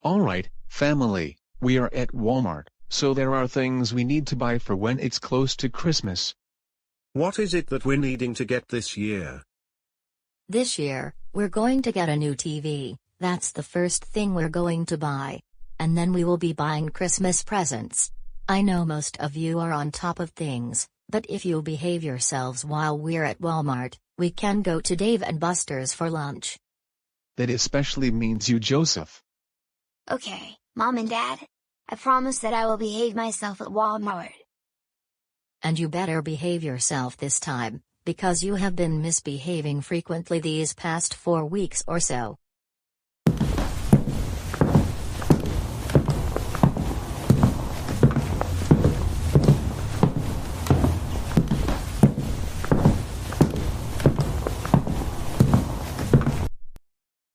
Alright, family, we are at Walmart, so there are things we need to buy for when it's close to Christmas. What is it that we're needing to get this year? This year, we're going to get a new TV, that's the first thing we're going to buy. And then we will be buying Christmas presents. I know most of you are on top of things, but if you behave yourselves while we're at Walmart, we can go to Dave and Buster's for lunch. That especially means you, Joseph. Okay, Mom and Dad. I promise that I will behave myself at Walmart. And you better behave yourself this time, because you have been misbehaving frequently these past 4 weeks or so.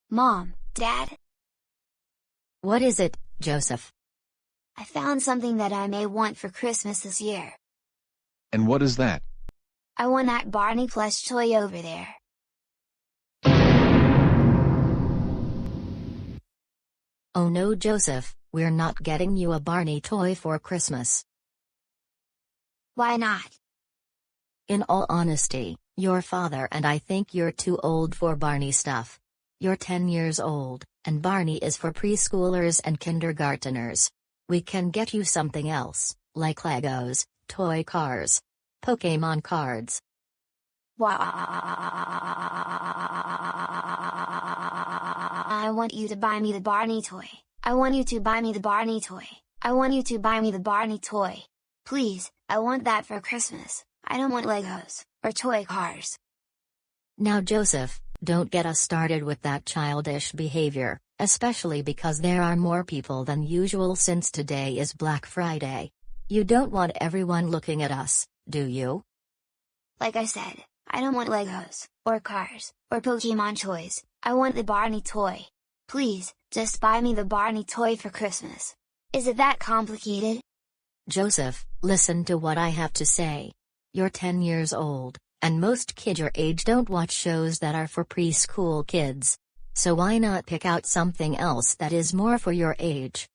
Mom, Dad? What is it, Joseph? I found something that I may want for Christmas this year. And what is that? I want that Barney plush toy over there. Oh no, Joseph, we're not getting you a Barney toy for Christmas. Why not? In all honesty, your father and I think you're too old for Barney stuff. You're 10 years old, and Barney is for preschoolers and kindergarteners. We can get you something else, like Legos, toy cars, Pokemon cards. I want you to buy me the Barney toy. I want you to buy me the Barney toy. I want you to buy me the Barney toy. Please, I want that for Christmas. I don't want Legos, or toy cars. Now Joseph, don't get us started with that childish behavior, especially because there are more people than usual since today is Black Friday. You don't want everyone looking at us, do you? Like I said, I don't want Legos, or cars, or Pokemon toys. I want the Barney toy. Please, just buy me the Barney toy for Christmas. Is it that complicated? Joseph, listen to what I have to say. You're 10 years old, and most kids your age don't watch shows that are for preschool kids. So why not pick out something else that is more for your age?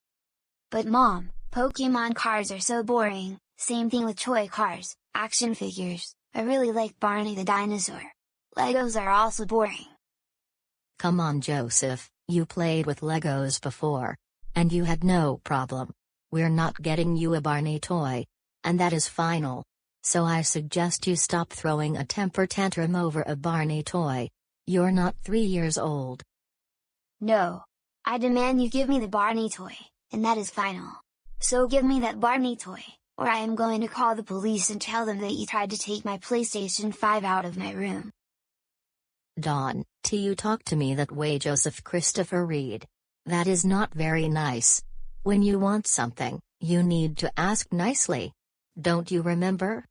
But Mom, Pokemon cards are so boring. Same thing with toy cars, action figures. I really like Barney the dinosaur. Legos are also boring. Come on Joseph, you played with Legos before. And you had no problem. We're not getting you a Barney toy. And that is final. So I suggest you stop throwing a temper tantrum over a Barney toy. You're not 3 years old. No. I demand you give me the Barney toy, and that is final. So give me that Barney toy, or I am going to call the police and tell them that you tried to take my PlayStation 5 out of my room. Don, you talk to me that way, Joseph Christopher Reed. That is not very nice. When you want something, you need to ask nicely. Don't you remember?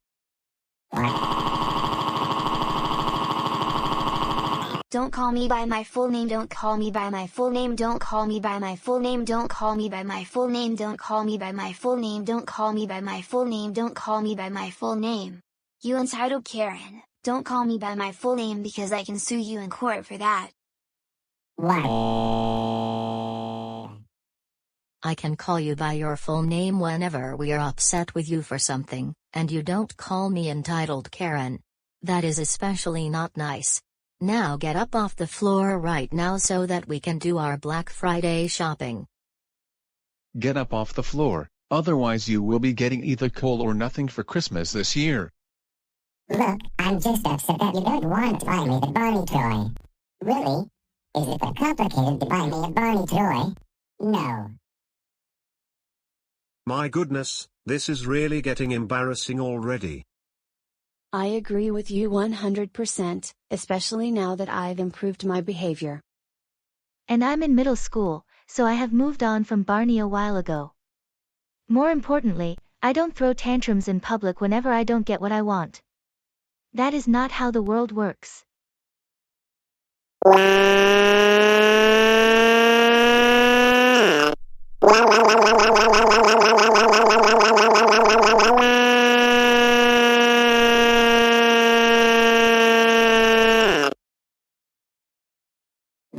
Don't call me by my full name, don't call me by my full name, don't call me by my full name, don't call me by my full name, don't call me by my full name, don't call me by my full name, don't call me by my full name. You entitled Karen, don't call me by my full name because I can sue you in court for that. I can call you by your full name whenever we are upset with you for something, and you don't call me entitled Karen. That is especially not nice. Now get up off the floor right now so that we can do our Black Friday shopping. Get up off the floor, otherwise you will be getting either coal or nothing for Christmas this year. Look, I'm just upset that you don't want to buy me the Barney toy. Really? Is it that complicated to buy me a Barney toy? No. My goodness, this is really getting embarrassing already. I agree with you 100%, especially now that I've improved my behavior. And I'm in middle school, so I have moved on from Barney a while ago. More importantly, I don't throw tantrums in public whenever I don't get what I want. That is not how the world works.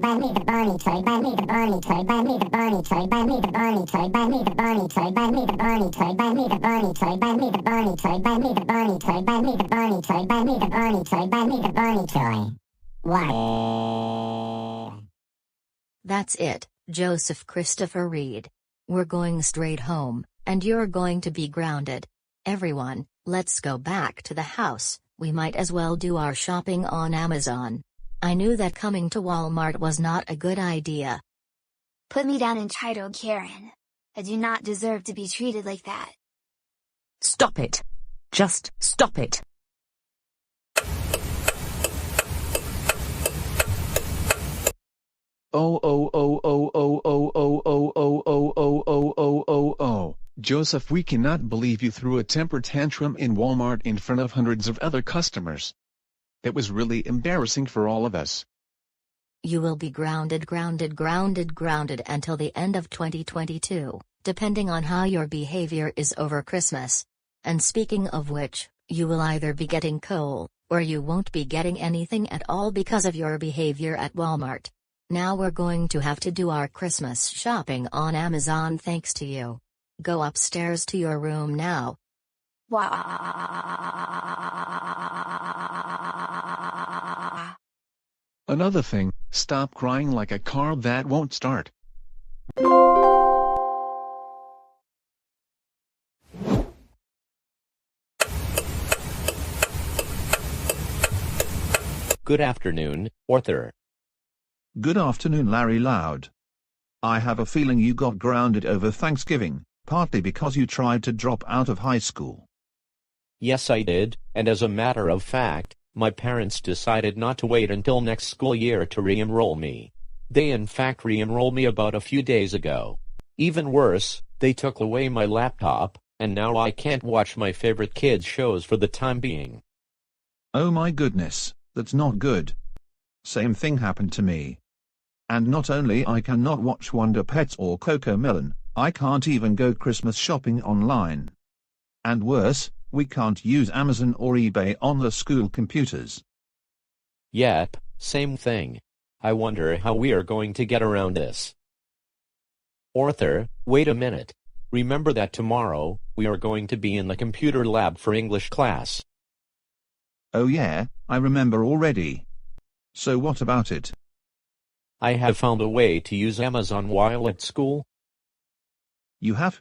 Buy me the Barney toy, buy me the Barney toy, buy me the Barney toy, buy me the Barney toy, buy me the Barney toy, buy me the Barney toy, buy me the Barney toy, buy me the Barney toy, buy me the Barney toy, buy me the Barney toy, buy me the Barney toy, buy me the Barney toy. What? That's it, Joseph Christopher Reed. We're going straight home, and you're going to be grounded. Everyone, let's go back to the house. We might as well do our shopping on Amazon. I knew that coming to Walmart was not a good idea. Put me down, entitled Karen. I do not deserve to be treated like that. Stop it. Just stop it. Oh. Joseph, we cannot believe you threw a temper tantrum in Walmart in front of hundreds of other customers. It was really embarrassing for all of us. You will be grounded until the end of 2022, depending on how your behavior is over Christmas. And speaking of which, you will either be getting coal, or you won't be getting anything at all because of your behavior at Walmart. Now we're going to have to do our Christmas shopping on Amazon thanks to you. Go upstairs to your room now. Another thing, stop crying like a car that won't start. Good afternoon, Arthur. Good afternoon, Larry Loud. I have a feeling you got grounded over Thanksgiving, partly because you tried to drop out of high school. Yes, I did, and as a matter of fact, my parents decided not to wait until next school year to re-enroll me. They in fact re-enrolled me about a few days ago. Even worse, they took away my laptop, and now I can't watch my favorite kids' shows for the time being. Oh my goodness, that's not good. Same thing happened to me. And not only I cannot watch Wonder Pets or CoComelon, I can't even go Christmas shopping online. And worse, we can't use Amazon or eBay on the school computers. Yep, same thing. I wonder how we are going to get around this. Arthur, wait a minute. Remember that tomorrow, we are going to be in the computer lab for English class. Oh yeah, I remember already. So what about it? I have found a way to use Amazon while at school. You have?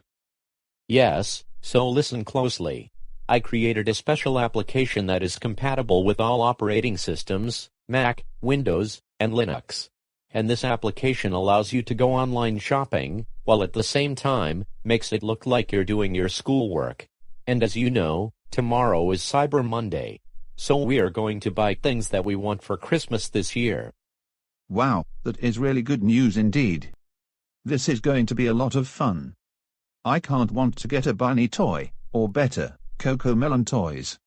Yes, so listen closely. I created a special application that is compatible with all operating systems, Mac, Windows, and Linux. And this application allows you to go online shopping, while at the same time, makes it look like you're doing your schoolwork. And as you know, tomorrow is Cyber Monday. So we are going to buy things that we want for Christmas this year. Wow, that is really good news indeed. This is going to be a lot of fun. I can't want to get a bunny toy, or better, CoComelon toys.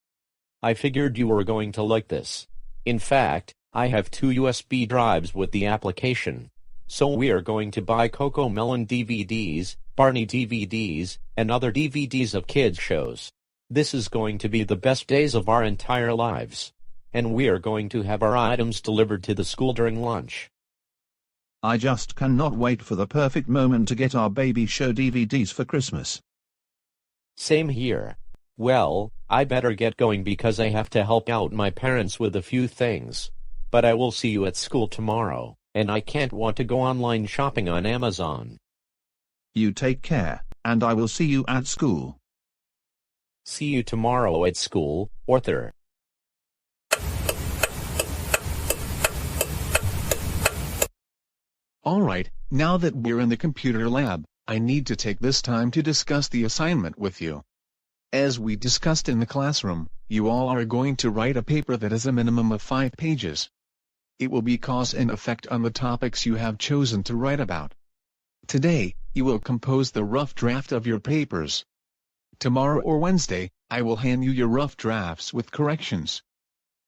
I figured you were going to like this. In fact, I have 2 USB drives with the application. So we are going to buy CoComelon DVDs, Barney DVDs, and other DVDs of kids' shows. This is going to be the best days of our entire lives. And we are going to have our items delivered to the school during lunch. I just cannot wait for the perfect moment to get our baby show DVDs for Christmas. Same here. Well, I better get going because I have to help out my parents with a few things. But I will see you at school tomorrow, and I can't want to go online shopping on Amazon. You take care, and I will see you at school. See you tomorrow at school, Arthur. Alright, now that we're in the computer lab, I need to take this time to discuss the assignment with you. As we discussed in the classroom, you all are going to write a paper that is a minimum of 5 pages. It will be cause and effect on the topics you have chosen to write about. Today, you will compose the rough draft of your papers. Tomorrow or Wednesday, I will hand you your rough drafts with corrections.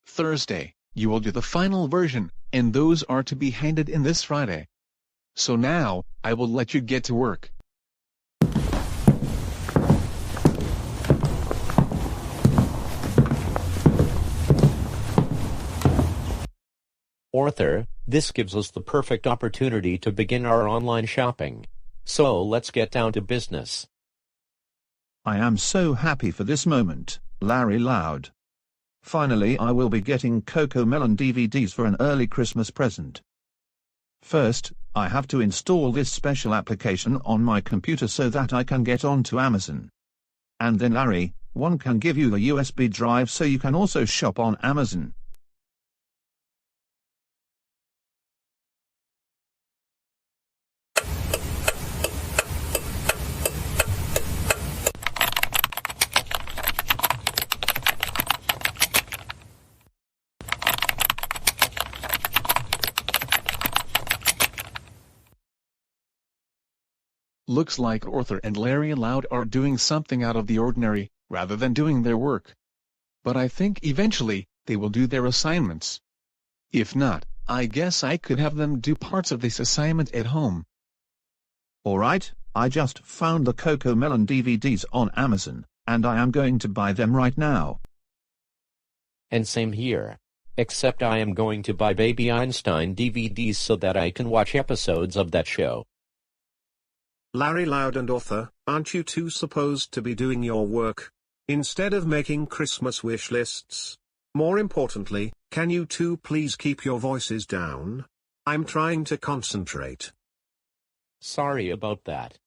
Thursday, you will do the final version, and those are to be handed in this Friday. So now, I will let you get to work. Arthur, this gives us the perfect opportunity to begin our online shopping. So let's get down to business. I am so happy for this moment, Larry Loud. Finally, I will be getting CoComelon DVDs for an early Christmas present. First, I have to install this special application on my computer so that I can get onto Amazon. And then Larry, one can give you the USB drive so you can also shop on Amazon. Looks like Arthur and Larry Loud are doing something out of the ordinary, rather than doing their work. But I think eventually, they will do their assignments. If not, I guess I could have them do parts of this assignment at home. Alright, I just found the CoComelon DVDs on Amazon, and I am going to buy them right now. And same here. Except I am going to buy Baby Einstein DVDs so that I can watch episodes of that show. Larry Loud and Arthur, aren't you two supposed to be doing your work, instead of making Christmas wish lists? More importantly, can you two please keep your voices down? I'm trying to concentrate. Sorry about that.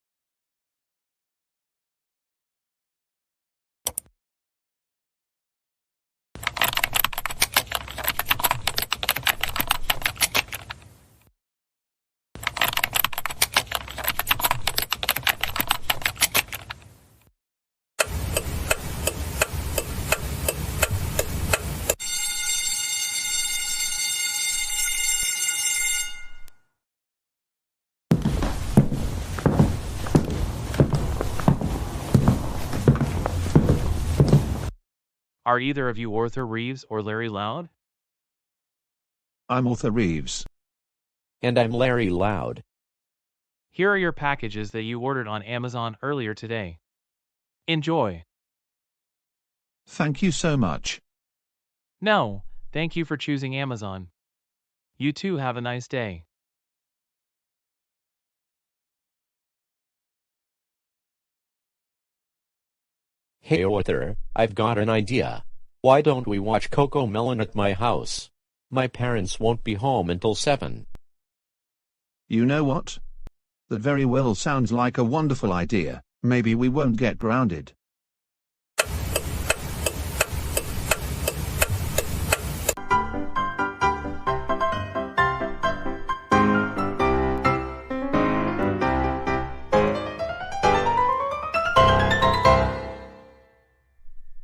Are either of you Arthur Reeves or Larry Loud? I'm Arthur Reeves. And I'm Larry Loud. Here are your packages that you ordered on Amazon earlier today. Enjoy. Thank you so much. No, thank you for choosing Amazon. You too have a nice day. Hey Arthur, I've got an idea. Why don't we watch CoComelon at my house? My parents won't be home until 7. You know what? That very well sounds like a wonderful idea. Maybe we won't get grounded.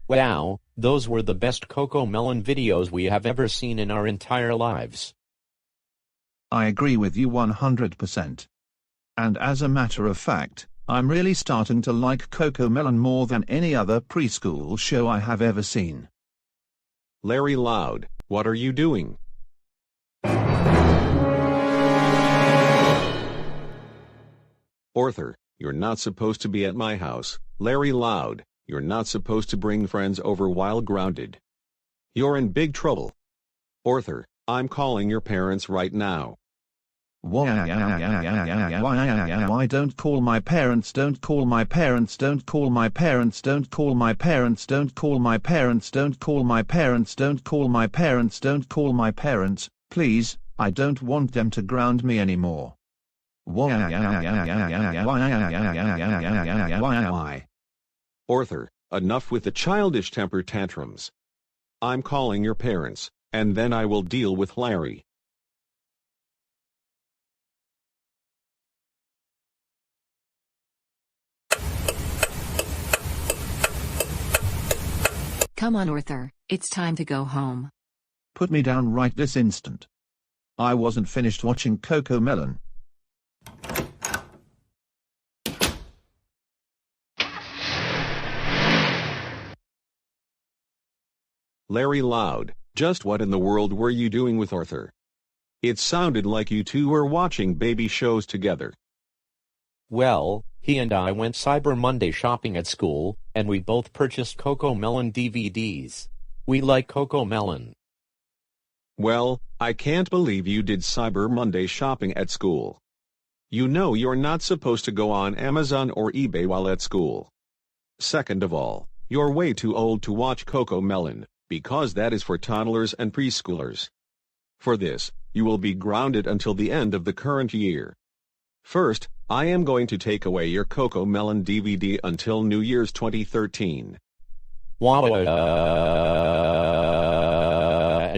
Wow, those were the best CoComelon videos we have ever seen in our entire lives. I agree with you 100%. And as a matter of fact, I'm really starting to like CoComelon more than any other preschool show I have ever seen. Larry Loud, what are you doing? Arthur, you're not supposed to be at my house. Larry Loud, you're not supposed to bring friends over while grounded. You're in big trouble. Arthur, I'm calling your parents right now. Why don't call my parents, don't call my parents, don't call my parents, don't call my parents, don't call my parents, don't call my parents, don't call my parents, don't call my parents, please, I don't want them to ground me anymore. Why? Arthur, enough with the childish temper tantrums. I'm calling your parents, and then I will deal with Larry. Come on, Arthur, it's time to go home. Put me down right this instant. I wasn't finished watching CoComelon. Larry Loud, just what in the world were you doing with Arthur? It sounded like you two were watching baby shows together. Well, he and I went Cyber Monday shopping at school, and we both purchased CoComelon DVDs. We like CoComelon. Well, I can't believe you did Cyber Monday shopping at school. You know you're not supposed to go on Amazon or eBay while at school. Second of all, you're way too old to watch CoComelon, because that is for toddlers and preschoolers. For this, you will be grounded until the end of the current year. First, I am going to take away your CoComelon DVD until New Year's 2013.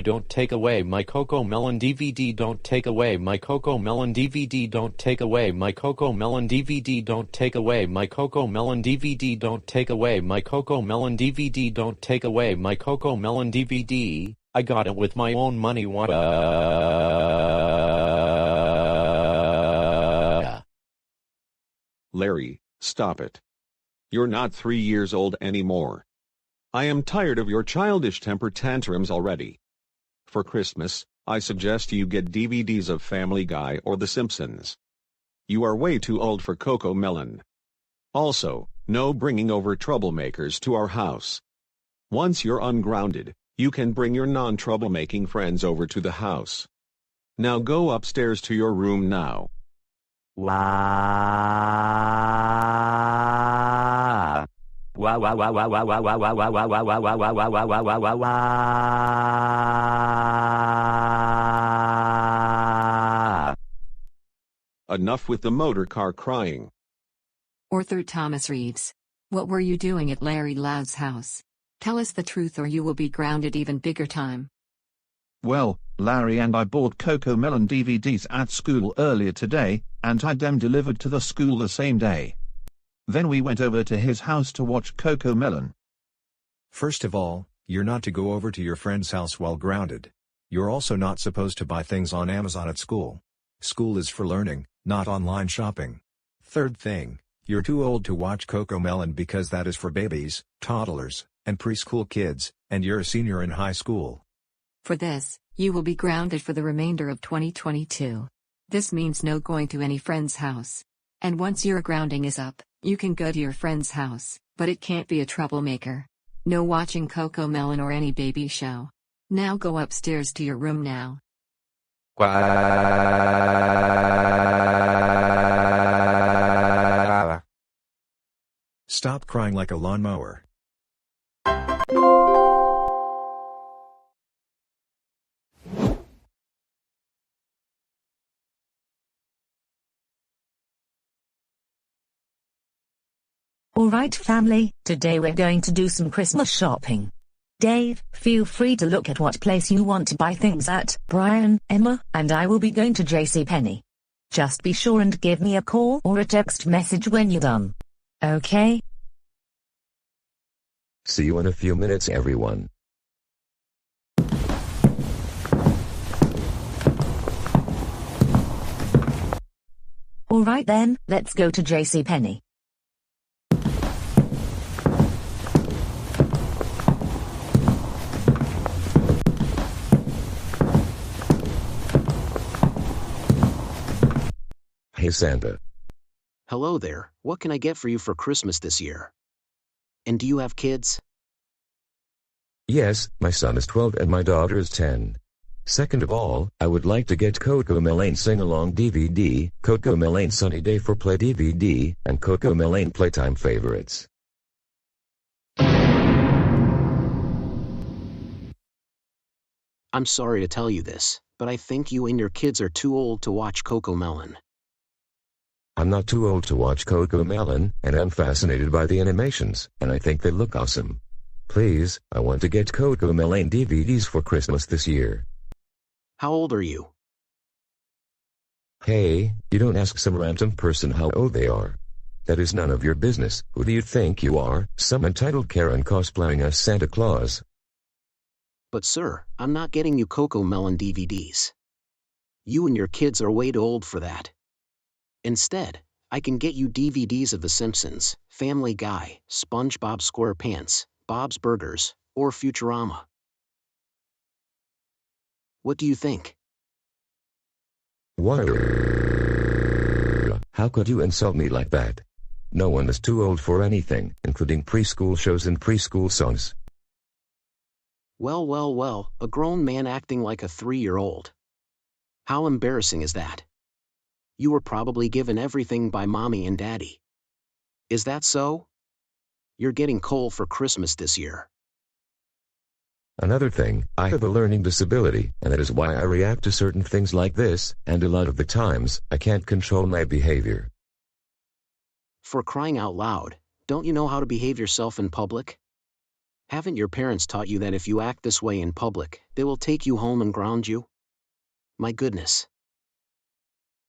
Don't take away my CoComelon DVD. Don't take away my CoComelon DVD. Don't take away my CoComelon DVD. Don't take away my CoComelon DVD. Don't take away my CoComelon DVD. Don't take away my CoComelon DVD. I got it with my own money. Larry, stop it. You're not 3 years old anymore. I am tired of your childish temper tantrums already. For Christmas, I suggest you get DVDs of Family Guy or The Simpsons. You are way too old for CoComelon. Also, no bringing over troublemakers to our house. Once you're ungrounded, you can bring your non-troublemaking friends over to the house. Now go upstairs to your room now. Enough with the motor car crying. Arthur Thomas Reeves. What were you doing at Larry Loud's house? Tell us the truth or you will be grounded even bigger time. Well, Larry and I bought CoComelon DVDs at school earlier today, and had them delivered to the school the same day. Then we went over to his house to watch CoComelon. First of all, you're not to go over to your friend's house while grounded. You're also not supposed to buy things on Amazon at school. School is for learning, not online shopping. Third thing, you're too old to watch CoComelon because that is for babies, toddlers, and preschool kids, and you're a senior in high school. For this, you will be grounded for the remainder of 2022. This means no going to any friend's house. And once your grounding is up, you can go to your friend's house, but it can't be a troublemaker. No watching CoComelon or any baby show. Now go upstairs to your room now. Stop crying like a lawnmower. Alright family, today we're going to do some Christmas shopping. Dave, feel free to look at what place you want to buy things at. Brian, Emma, and I will be going to JCPenney. Just be sure and give me a call or a text message when you're done. Okay? See you in a few minutes everyone. Alright then, let's go to JCPenney. Hey Santa. Hello there, what can I get for you for Christmas this year? And do you have kids? Yes, my son is 12 and my daughter is 10. Second of all, I would like to get CoComelon Sing-Along DVD, CoComelon Sunny Day for Play DVD, and CoComelon Playtime Favorites. I'm sorry to tell you this, but I think you and your kids are too old to watch CoComelon. I'm not too old to watch CoComelon, and I'm fascinated by the animations, and I think they look awesome. Please, I want to get CoComelon DVDs for Christmas this year. How old are you? Hey, you don't ask some random person how old they are. That is none of your business. Who do you think you are, some entitled Karen cosplaying as Santa Claus? But sir, I'm not getting you CoComelon DVDs. You and your kids are way too old for that. Instead, I can get you DVDs of The Simpsons, Family Guy, SpongeBob SquarePants, Bob's Burgers, or Futurama. What do you think? What? How could you insult me like that? No one is too old for anything, including preschool shows and preschool songs. Well, a grown man acting like a 3-year-old. How embarrassing is that? You were probably given everything by mommy and daddy. Is that so? You're getting coal for Christmas this year. Another thing, I have a learning disability, and that is why I react to certain things like this, and a lot of the times, I can't control my behavior. For crying out loud, don't you know how to behave yourself in public? Haven't your parents taught you that if you act this way in public, they will take you home and ground you? My goodness.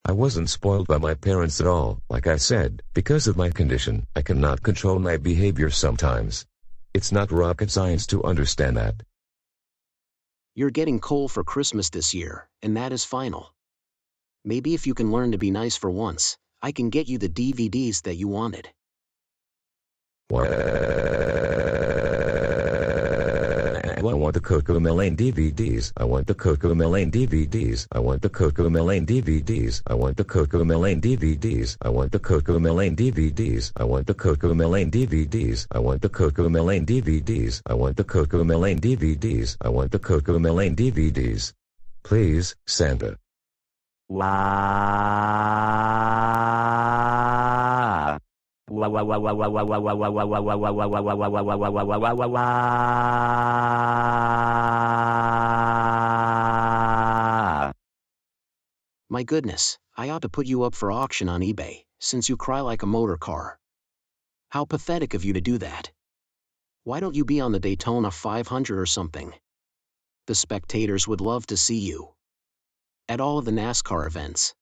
I wasn't spoiled by my parents at all. Like I said, because of my condition, I cannot control my behavior sometimes. It's not rocket science to understand that. You're getting coal for Christmas this year, and that is final. Maybe if you can learn to be nice for once, I can get you the DVDs that you wanted. I want the CoComelon DVDs. I want the CoComelon DVDs. I want the CoComelon DVDs. I want the CoComelon DVDs. I want the CoComelon DVDs. I want the CoComelon DVDs. I want the CoComelon DVDs. I want the CoComelon DVDs. I want the CoComelon DVDs. Please, Santa. My goodness, I ought to put you up for auction on eBay, since you cry like a motor car. How pathetic of you to do that. Why don't you be on the Daytona 500 or something? The spectators would love to see you. At all of the NASCAR events.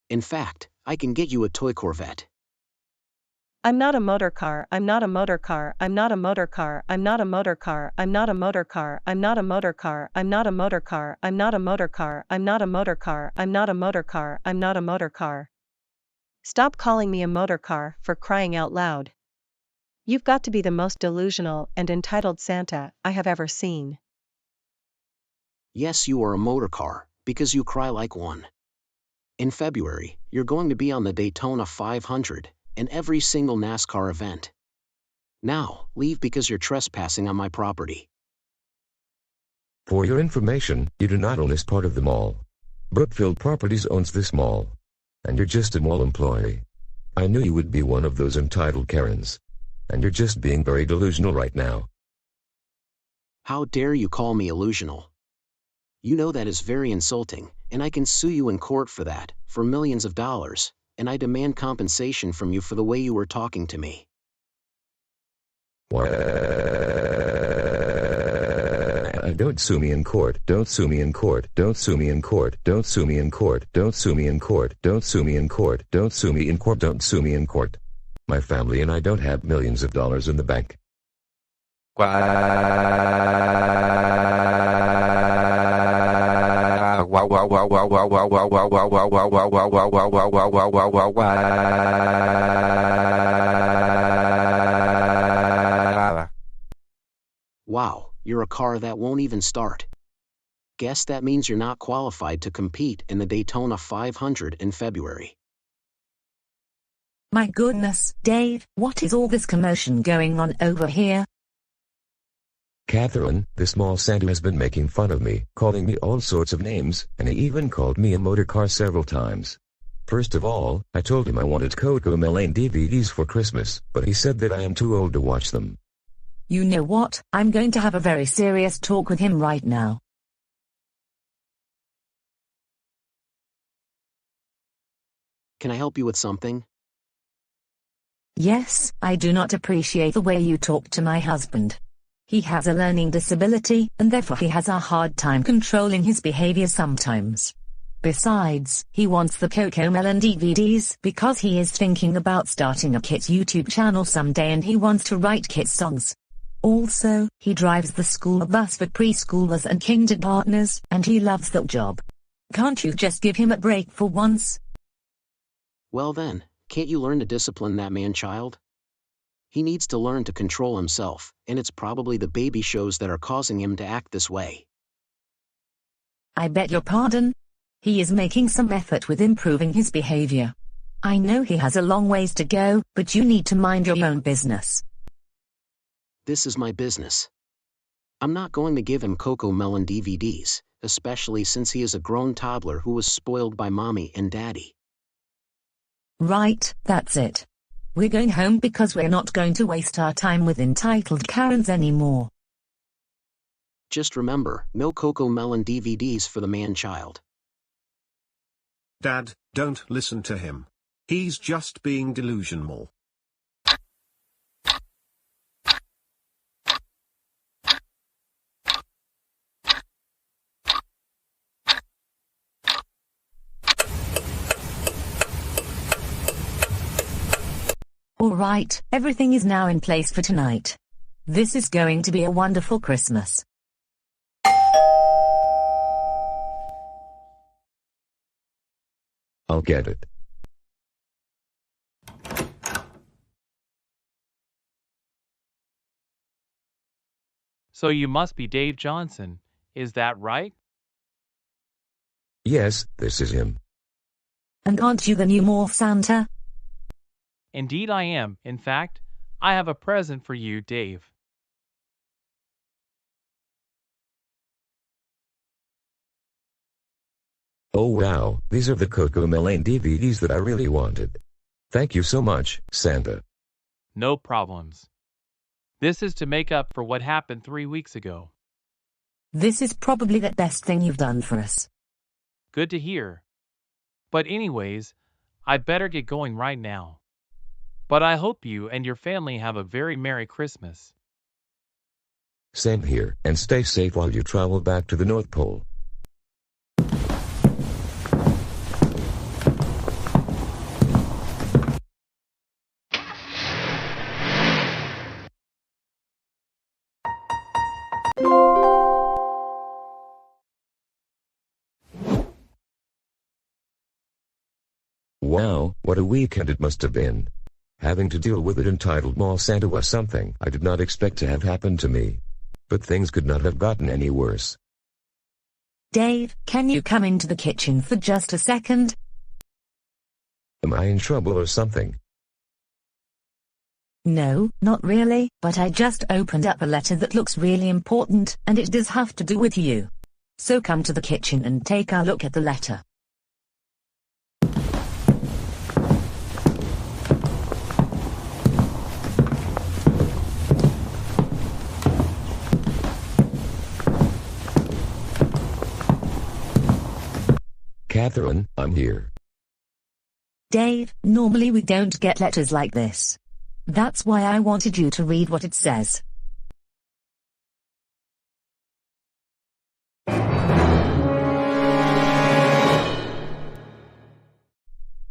In fact, I can get you a toy Corvette. I'm not a motor car, I'm not a motor car, I'm not a motor car, I'm not a motor car, I'm not a motor car, I'm not a motor car, I'm not a motor car, I'm not a motor car, I'm not a motor car, I'm not a motor car, I'm not a motor car. Stop calling me a motor car, for crying out loud. You've got to be the most delusional and entitled Santa I have ever seen. Yes, you are a motor car, because you cry like one. In February, you're going to be on the Daytona 500, and every single NASCAR event. Now, leave because you're trespassing on my property. For your information, you do not own this part of the mall. Brookfield Properties owns this mall. And you're just a mall employee. I knew you would be one of those entitled Karens. And you're just being very delusional right now. How dare you call me illusional? You know that is very insulting, and I can sue you in court for that, for millions of dollars. And I demand compensation from you for the way you were talking to me. Don't sue me in court. Don't sue me in court. Don't sue me in court. Don't sue me in court. Don't sue me in court. Don't sue me in court. Don't sue me in court. Don't sue me in court. My family and I don't have millions of dollars in the bank. Wow, you're a car that won't even start. Guess that means you're not qualified to compete in the Daytona 500 in February. My goodness, Dave, what is all this commotion going on over here? Catherine, the small Santa has been making fun of me, calling me all sorts of names, and he even called me a motor car several times. First of all, I told him I wanted CoComelon DVDs for Christmas, but he said that I am too old to watch them. You know what, I'm going to have a very serious talk with him right now. Can I help you with something? Yes, I do not appreciate the way you talk to my husband. He has a learning disability, and therefore he has a hard time controlling his behavior sometimes. Besides, he wants the CoComelon DVDs because he is thinking about starting a kids YouTube channel someday and he wants to write kids songs. Also, he drives the school bus for preschoolers and kindergartners, and he loves that job. Can't you just give him a break for once? Well then, can't you learn to discipline that man-child? He needs to learn to control himself, and it's probably the baby shows that are causing him to act this way. I beg your pardon? He is making some effort with improving his behavior. I know he has a long ways to go, but you need to mind your own business. This is my business. I'm not going to give him Coco Melon DVDs, especially since he is a grown toddler who was spoiled by mommy and daddy. Right, that's it. We're going home because we're not going to waste our time with entitled Karens anymore. Just remember, no Coco Melon DVDs for the man-child. Dad, don't listen to him. He's just being delusional. Alright, everything is now in place for tonight. This is going to be a wonderful Christmas. I'll get it. So you must be Dave Johnson, is that right? Yes, this is him. And aren't you the new Morph Santa? Indeed I am. In fact, I have a present for you, Dave. Oh wow, these are the Coco Melon DVDs that I really wanted. Thank you so much, Santa. No problems. This is to make up for what happened 3 weeks ago. This is probably the best thing you've done for us. Good to hear. But anyways, I'd better get going right now. But I hope you and your family have a very Merry Christmas. Same here, and stay safe while you travel back to the North Pole. Wow, what a weekend it must have been. Having to deal with it entitled Mall Santa was something I did not expect to have happen to me. But things could not have gotten any worse. Dave, can you come into the kitchen for just a second? Am I in trouble or something? No, not really, but I just opened up a letter that looks really important, and it does have to do with you. So come to the kitchen and take a look at the letter. Catherine, I'm here. Dave, normally we don't get letters like this. That's why I wanted you to read what it says.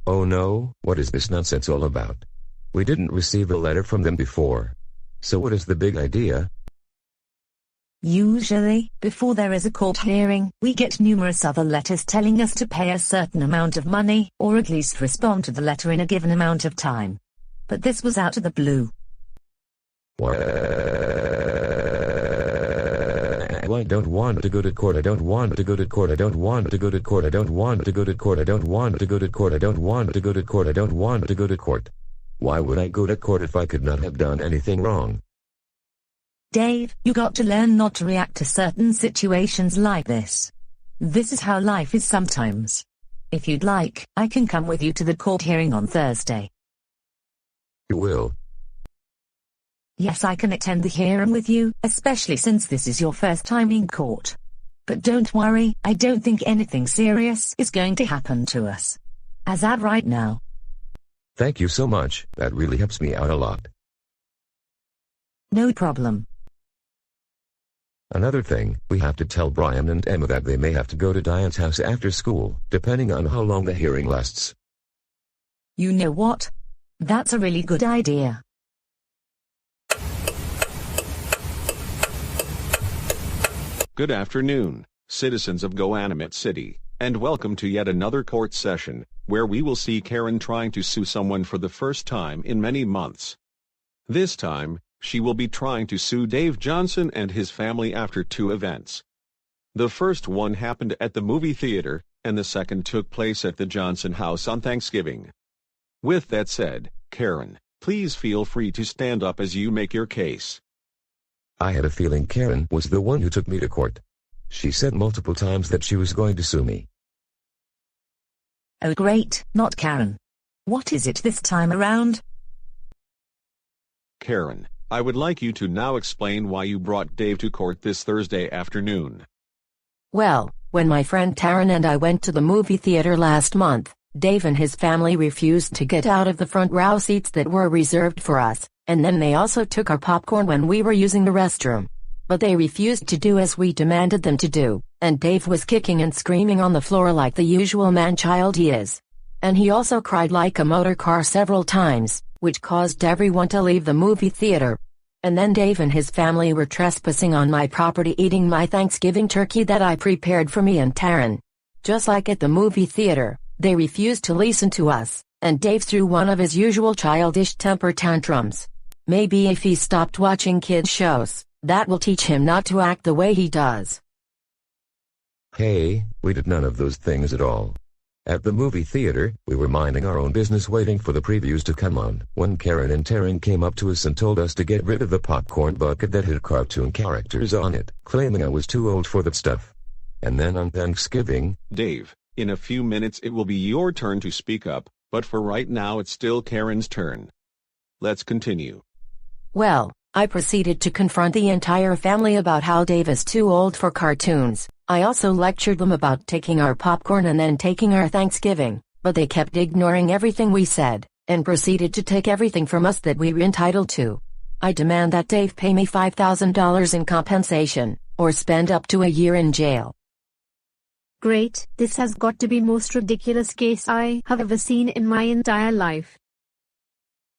Oh no, what is this nonsense all about? We didn't receive a letter from them before. So what is the big idea? Usually, before there is a court hearing, we get numerous other letters telling us to pay a certain amount of money, or at least respond to the letter in a given amount of time. But this was out of the blue. Why I don't want to go to court, I don't want to go to court, I don't want to go to court, I don't want to go to court, I don't want to go to court, I don't want to go to court, I don't want to go to court. Why would I go to court if I could not have done anything wrong? Dave, you got to learn not to react to certain situations like this. This is how life is sometimes. If you'd like, I can come with you to the court hearing on Thursday. You will? Yes, I can attend the hearing with you, especially since this is your first time in court. But don't worry, I don't think anything serious is going to happen to us. As at right now. Thank you so much, that really helps me out a lot. No problem. Another thing, we have to tell Brian and Emma that they may have to go to Diane's house after school, depending on how long the hearing lasts. You know what? That's a really good idea. Good afternoon, citizens of Goanimate City, and welcome to yet another court session, where we will see Karen trying to sue someone for the first time in many months. This time, she will be trying to sue Dave Johnson and his family after two events. The first one happened at the movie theater, and the second took place at the Johnson house on Thanksgiving. With that said, Karen, please feel free to stand up as you make your case. I had a feeling Karen was the one who took me to court. She said multiple times that she was going to sue me. Oh great, not Karen. What is it this time around? Karen, I would like you to now explain why you brought Dave to court this Thursday afternoon. Well, when my friend Taryn and I went to the movie theater last month, Dave and his family refused to get out of the front row seats that were reserved for us, and then they also took our popcorn when we were using the restroom. But they refused to do as we demanded them to do, and Dave was kicking and screaming on the floor like the usual man-child he is. And he also cried like a motor car several times, which caused everyone to leave the movie theater. And then Dave and his family were trespassing on my property, eating my Thanksgiving turkey that I prepared for me and Taryn. Just like at the movie theater, they refused to listen to us, and Dave threw one of his usual childish temper tantrums. Maybe if he stopped watching kids shows, that will teach him not to act the way he does. Hey, we did none of those things at all. At the movie theater, we were minding our own business waiting for the previews to come on, when Karen and Taryn came up to us and told us to get rid of the popcorn bucket that had cartoon characters on it, claiming I was too old for that stuff. And then on Thanksgiving, Dave, in a few minutes it will be your turn to speak up, but for right now it's still Karen's turn. Let's continue. Well, I proceeded to confront the entire family about how Dave is too old for cartoons. I also lectured them about taking our popcorn and then taking our Thanksgiving, but they kept ignoring everything we said, and proceeded to take everything from us that we were entitled to. I demand that Dave pay me $5,000 in compensation, or spend up to a year in jail. Great, this has got to be most ridiculous case I have ever seen in my entire life.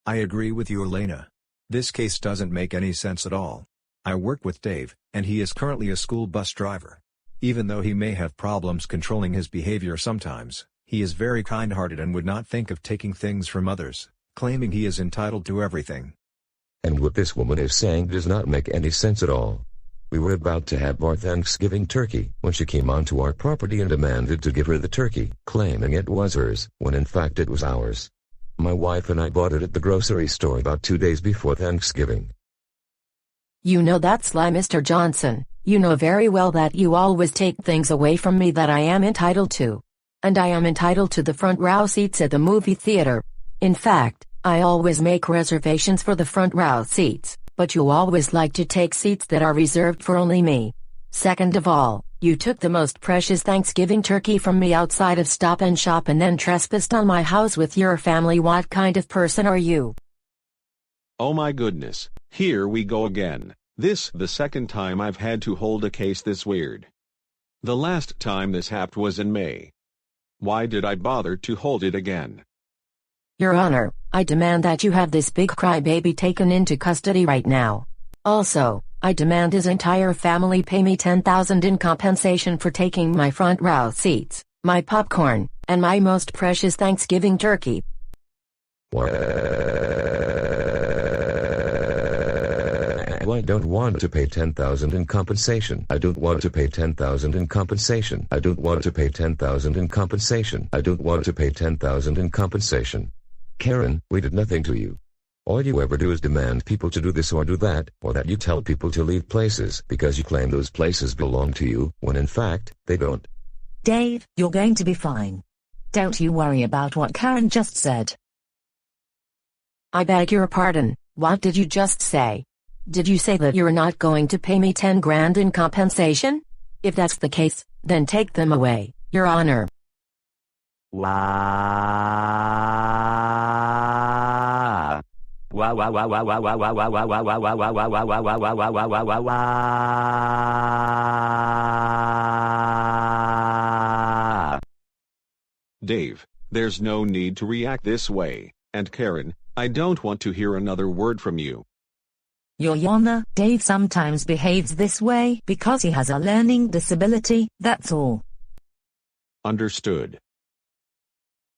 I agree with you, Elena. This case doesn't make any sense at all. I work with Dave, and he is currently a school bus driver. Even though he may have problems controlling his behavior sometimes, he is very kind-hearted and would not think of taking things from others, claiming he is entitled to everything. And what this woman is saying does not make any sense at all. We were about to have our Thanksgiving turkey when she came onto our property and demanded to give her the turkey, claiming it was hers, when in fact it was ours. My wife and I bought it at the grocery store about 2 days before Thanksgiving. You know that's lie, Mr. Johnson. You know very well that you always take things away from me that I am entitled to. And I am entitled to the front row seats at the movie theater. In fact, I always make reservations for the front row seats, but you always like to take seats that are reserved for only me. Second of all, you took the most precious Thanksgiving turkey from me outside of Stop and Shop and then trespassed on my house with your family. What kind of person are you? Oh my goodness, here we go again. This the second time I've had to hold a case this weird. The last time this happened was in May. Why did I bother to hold it again? Your Honor, I demand that you have this big crybaby taken into custody right now. Also, I demand his entire family pay me $10,000 in compensation for taking my front row seats, my popcorn, and my most precious Thanksgiving turkey. I don't want to pay $10,000 in compensation. I don't want to pay $10,000 in compensation. I don't want to pay $10,000 in compensation. I don't want to pay $10,000 in compensation. Karen, we did nothing to you. All you ever do is demand people to do this or do that, or that you tell people to leave places because you claim those places belong to you, when in fact, they don't. Dave, you're going to be fine. Don't you worry about what Karen just said. I beg your pardon, what did you just say? Did you say that you're not going to pay me 10 grand in compensation? If that's the case, then take them away, Your Honor. Dave, there's no need to react this way, and Karen, I don't want to hear another word from you. Your Honor, Dave sometimes behaves this way because he has a learning disability, that's all. Understood.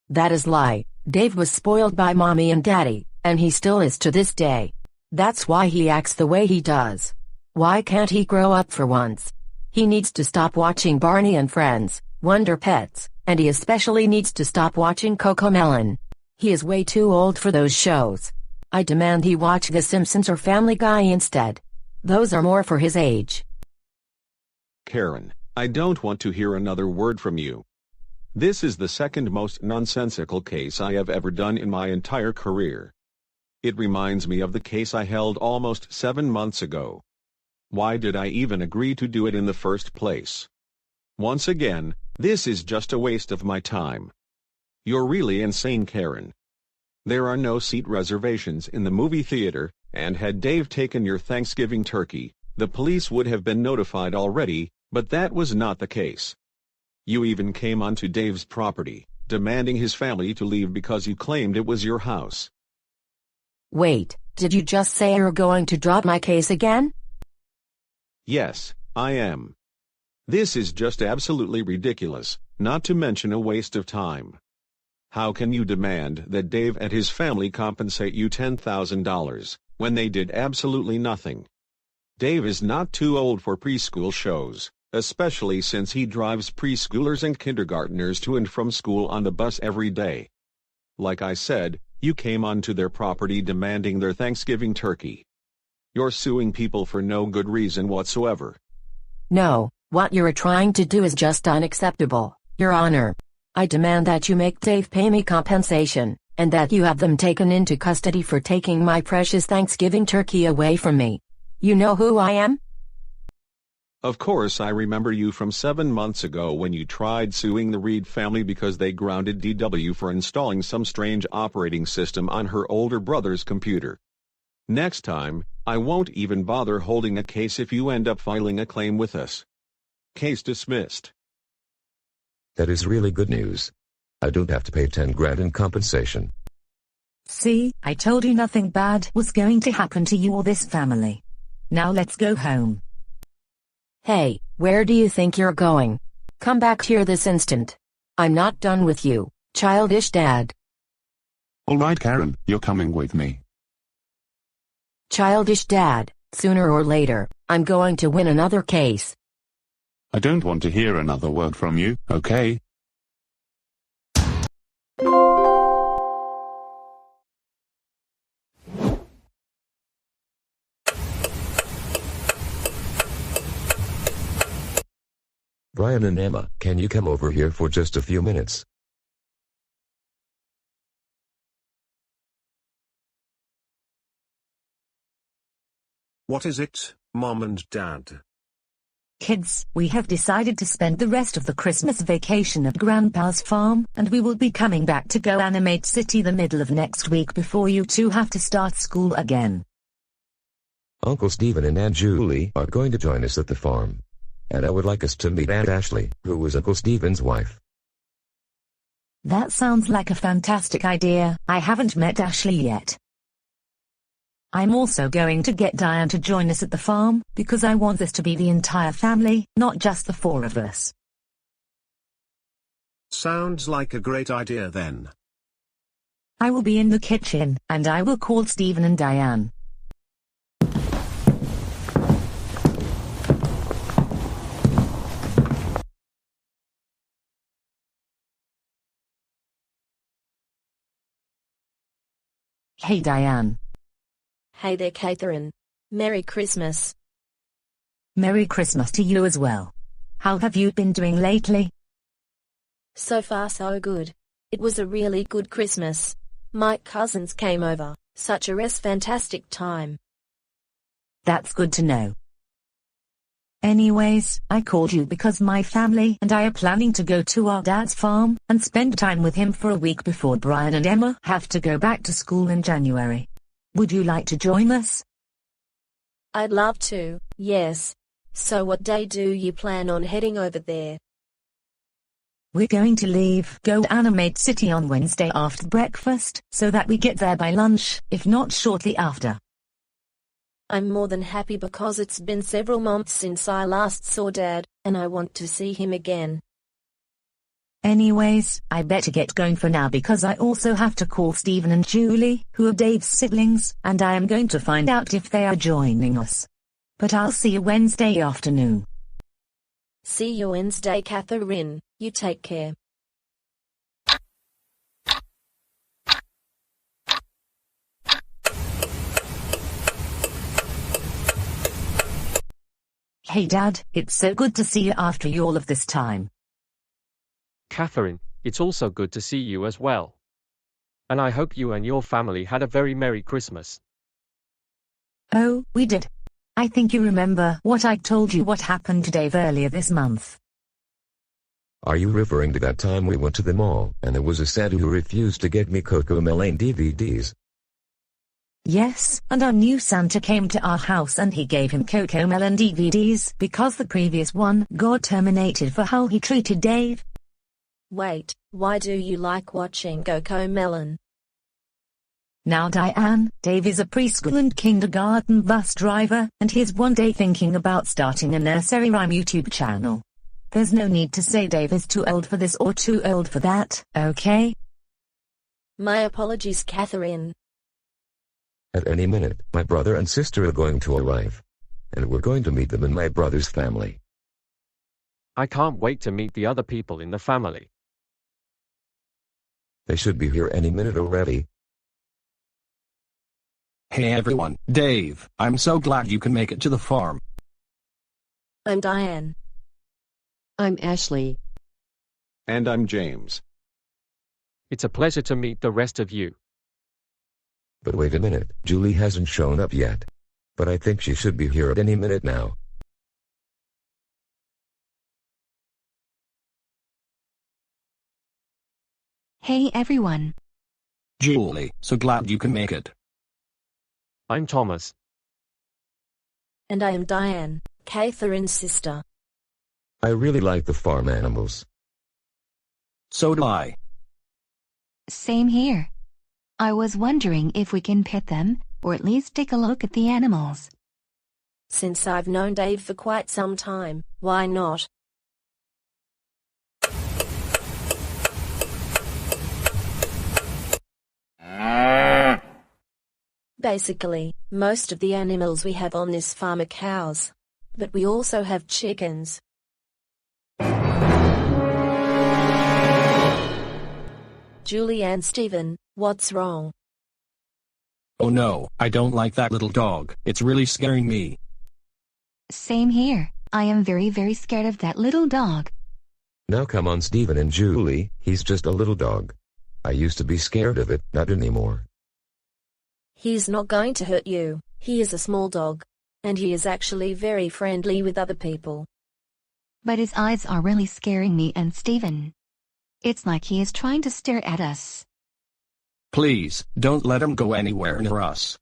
That is lie. Dave was spoiled by mommy and daddy, and he still is to this day. That's why he acts the way he does. Why can't he grow up for once? He needs to stop watching Barney and Friends, Wonder Pets, and he especially needs to stop watching CoComelon. He is way too old for those shows. I demand he watch The Simpsons or Family Guy instead. Those are more for his age. Karen, I don't want to hear another word from you. This is the second most nonsensical case I have ever done in my entire career. It reminds me of the case I held almost 7 months ago. Why did I even agree to do it in the first place? Once again, this is just a waste of my time. You're really insane, Karen. There are no seat reservations in the movie theater, and had Dave taken your Thanksgiving turkey, the police would have been notified already, but that was not the case. You even came onto Dave's property, demanding his family to leave because you claimed it was your house. Wait, did you just say you're going to drop my case again? Yes, I am. This is just absolutely ridiculous, not to mention a waste of time. How can you demand that Dave and his family compensate you $10,000, when they did absolutely nothing? Dave is not too old for preschool shows, especially since he drives preschoolers and kindergartners to and from school on the bus every day. Like I said, you came onto their property demanding their Thanksgiving turkey. You're suing people for no good reason whatsoever. No, what you're trying to do is just unacceptable, Your Honor. I demand that you make Dave pay me compensation, and that you have them taken into custody for taking my precious Thanksgiving turkey away from me. You know who I am? Of course I remember you from 7 months ago when you tried suing the Reed family because they grounded DW for installing some strange operating system on her older brother's computer. Next time, I won't even bother holding a case if you end up filing a claim with us. Case dismissed. That is really good news. I don't have to pay 10 grand in compensation. See, I told you nothing bad was going to happen to you or this family. Now let's go home. Hey, where do you think you're going? Come back here this instant. I'm not done with you, childish dad. All right, Karen, you're coming with me. Childish dad, sooner or later, I'm going to win another case. I don't want to hear another word from you, okay? Brian and Emma, can you come over here for just a few minutes? What is it, Mom and Dad? Kids, we have decided to spend the rest of the Christmas vacation at Grandpa's farm, and we will be coming back to GoAnimate City the middle of next week before you two have to start school again. Uncle Stephen and Aunt Julie are going to join us at the farm. And I would like us to meet Aunt Ashley, who was Uncle Stephen's wife. That sounds like a fantastic idea. I haven't met Ashley yet. I'm also going to get Diane to join us at the farm, because I want this to be the entire family, not just the four of us. Sounds like a great idea then. I will be in the kitchen, and I will call Stephen and Diane. Hey Diane. Hey there, Catherine. Merry Christmas. Merry Christmas to you as well. How have you been doing lately? So far so good. It was a really good Christmas. My cousins came over, such a fantastic time. That's good to know. Anyways, I called you because my family and I are planning to go to our dad's farm and spend time with him for a week before Brian and Emma have to go back to school in January. Would you like to join us? I'd love to, yes. So what day do you plan on heading over there? We're going to leave GoAnimate City on Wednesday after breakfast, so that we get there by lunch, if not shortly after. I'm more than happy because it's been several months since I last saw Dad, and I want to see him again. Anyways, I better get going for now because I also have to call Stephen and Julie, who are Dave's siblings, and I am going to find out if they are joining us. But I'll see you Wednesday afternoon. See you Wednesday, Catherine. You take care. Hey Dad, it's so good to see you after all of this time. Catherine, it's also good to see you as well. And I hope you and your family had a very Merry Christmas. Oh, we did. I think you remember what I told you what happened to Dave earlier this month. Are you referring to that time we went to the mall, and there was a Santa who refused to get me CoComelon DVDs? Yes, and our new Santa came to our house and he gave him CoComelon DVDs because the previous one got terminated for how he treated Dave. Wait, why do you like watching CoComelon? Now Diane, Dave is a preschool and kindergarten bus driver, and he's one day thinking about starting a nursery rhyme YouTube channel. There's no need to say Dave is too old for this or too old for that, okay? My apologies, Catherine. At any minute, my brother and sister are going to arrive. And we're going to meet them in my brother's family. I can't wait to meet the other people in the family. They should be here any minute already. Hey everyone, Dave, I'm so glad you can make it to the farm. I'm Diane. I'm Ashley. And I'm James. It's a pleasure to meet the rest of you. But wait a minute, Julie hasn't shown up yet. But I think she should be here at any minute now. Hey everyone. Julie, so glad you can make it. I'm Thomas. And I am Diane, Catherine's sister. I really like the farm animals. So do I. Same here. I was wondering if we can pet them, or at least take a look at the animals. Since I've known Dave for quite some time, why not? Basically, most of the animals we have on this farm are cows. But we also have chickens. Julie and Stephen, what's wrong? Oh no, I don't like that little dog. It's really scaring me. Same here. I am very scared of that little dog. Now come on Stephen and Julie, he's just a little dog. I used to be scared of it, not anymore. He's not going to hurt you. He is a small dog. And he is actually very friendly with other people. But his eyes are really scaring me and Stephen. It's like he is trying to stare at us. Please, don't let him go anywhere near us.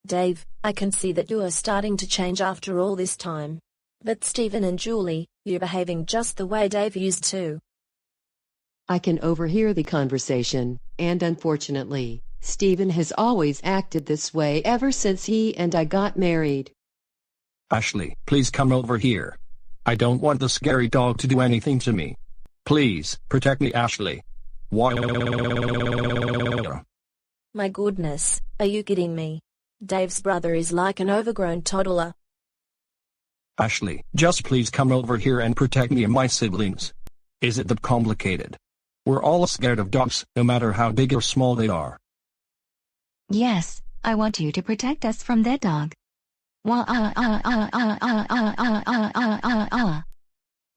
Dave, I can see that you are starting to change after all this time. But Stephen and Julie, you're behaving just the way Dave used to. I can overhear the conversation, and unfortunately, Stephen has always acted this way ever since he and I got married. Ashley, please come over here. I don't want the scary dog to do anything to me. Please, protect me, Ashley. My goodness, are you kidding me? Dave's brother is like an overgrown toddler. Ashley, just please come over here and protect me and my siblings. Is it that complicated? We're all scared of dogs, no matter how big or small they are. Yes, I want you to protect us from that dog.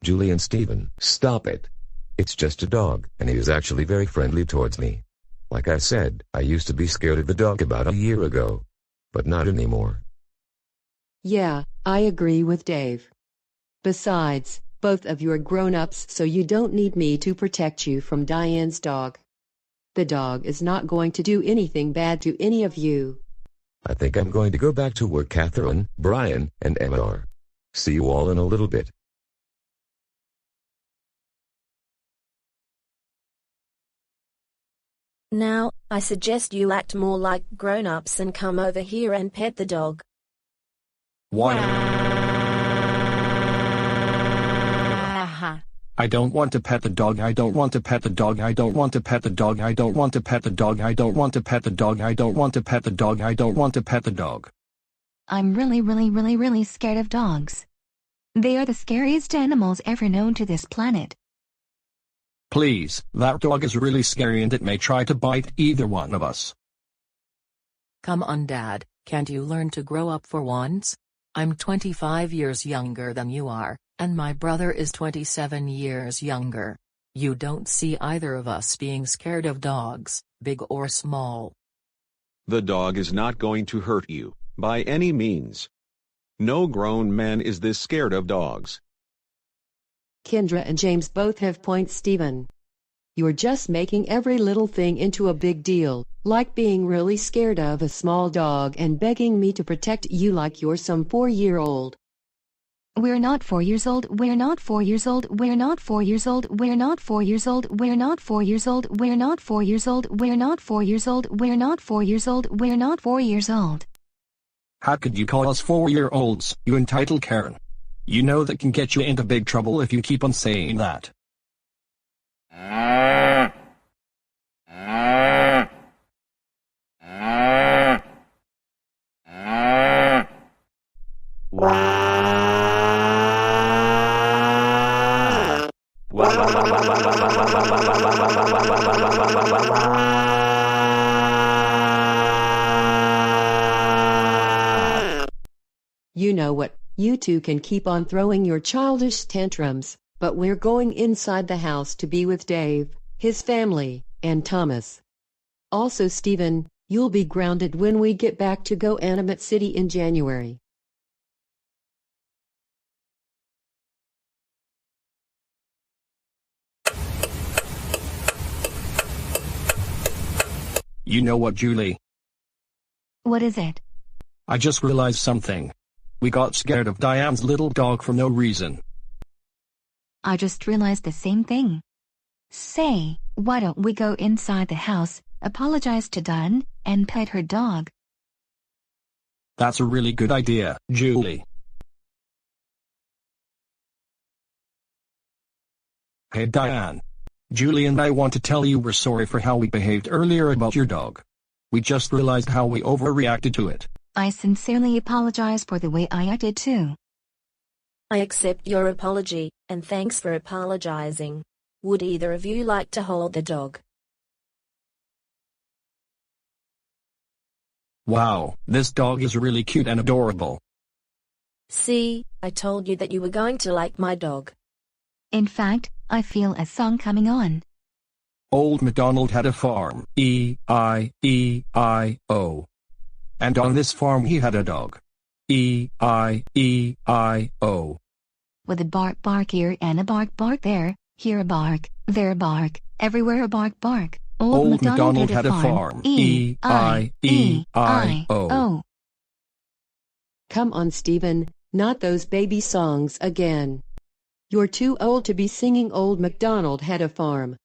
Julie and Stephen, stop it. It's just a dog, and he is actually very friendly towards me. Like I said, I used to be scared of the dog about a year ago. But not anymore. Yeah, I agree with Dave. Besides, both of you are grown-ups, so you don't need me to protect you from Diane's dog. The dog is not going to do anything bad to any of you. I think I'm going to go back to where Catherine, Brian, and Emma are. See you all in a little bit. Now, I suggest you act more like grown-ups and come over here and pet the dog. Why? I don't want to pet the dog. I don't want to pet the dog. I don't want to pet the dog. I don't want to pet the dog. I don't want to pet the dog. I don't want to pet the dog. I don't want to pet the dog. I'm really scared of dogs. They are the scariest animals ever known to this planet. Please, that dog is really scary and it may try to bite either one of us. Come on, Dad, can't you learn to grow up for once? I'm 25 years younger than you are, and my brother is 27 years younger. You don't see either of us being scared of dogs, big or small. The dog is not going to hurt you, by any means. No grown man is this scared of dogs. Kendra and James both have points, Stephen. You're just making every little thing into a big deal, like being really scared of a small dog and begging me to protect you like you're some 4-year-old. We're not 4 years old, we're not 4 years old, we're not 4 years old, we're not 4 years old, we're not 4 years old, we're not 4 years old, we're not 4 years old, we're not 4 years old, we're not 4 years old. How could you call us 4-year-olds, you entitled Karen? You know that can get you into big trouble if you keep on saying that. You know what, you two can keep on throwing your childish tantrums, but we're going inside the house to be with Dave, his family, and Thomas. Also, Stephen, you'll be grounded when we get back to Goanimate City in January. You know what, Julie? What is it? I just realized something. We got scared of Diane's little dog for no reason. I just realized the same thing. Say, why don't we go inside the house, apologize to Diane, and pet her dog? That's a really good idea, Julie. Hey Diane. Julie and I want to tell you we're sorry for how we behaved earlier about your dog. We just realized how we overreacted to it. I sincerely apologize for the way I acted too. I accept your apology, and thanks for apologizing. Would either of you like to hold the dog? Wow, this dog is really cute and adorable. See, I told you that you were going to like my dog. In fact, I feel a song coming on. Old MacDonald had a farm, E-I-E-I-O. And on this farm he had a dog. E-I-E-I-O. With a bark bark here and a bark bark there, here a bark, there a bark, everywhere a bark bark. Old MacDonald had a farm. E-I-E-I-O. Come on, Stephen, not those baby songs again. You're too old to be singing Old MacDonald had a farm.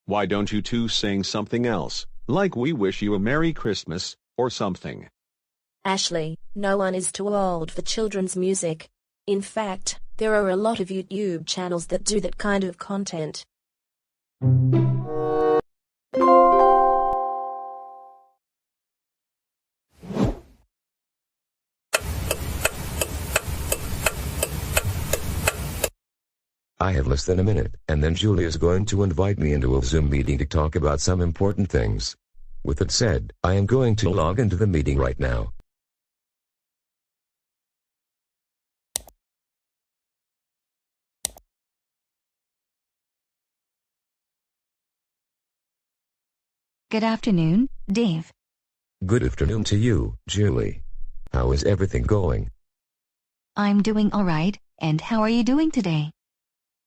Why don't you two sing something else, like We Wish You a Merry Christmas, or something? Ashley, no one is too old for children's music. In fact, there are a lot of YouTube channels that do that kind of content. I have less than a minute, and then Julie is going to invite me into a Zoom meeting to talk about some important things. With that said, I am going to log into the meeting right now. Good afternoon, Dave. Good afternoon to you, Julie. How is everything going? I'm doing all right, and how are you doing today?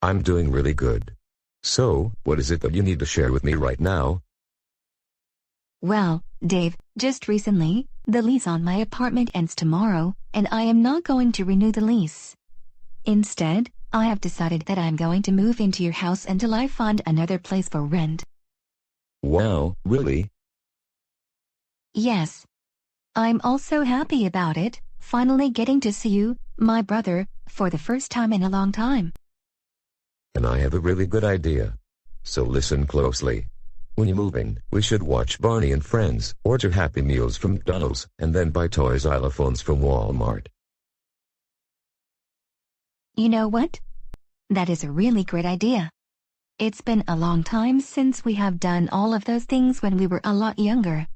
I'm doing really good. So, what is it that you need to share with me right now? Well, Dave, just recently, the lease on my apartment ends tomorrow, and I am not going to renew the lease. Instead, I have decided that I'm going to move into your house until I find another place for rent. Wow, really? Yes. I'm also happy about it, finally getting to see you, my brother, for the first time in a long time. And I have a really good idea. So listen closely. When you move in, we should watch Barney and Friends, order Happy Meals from McDonald's, and then buy toy xylophones from Walmart. You know what? That is a really great idea. It's been a long time since we have done all of those things when we were a lot younger.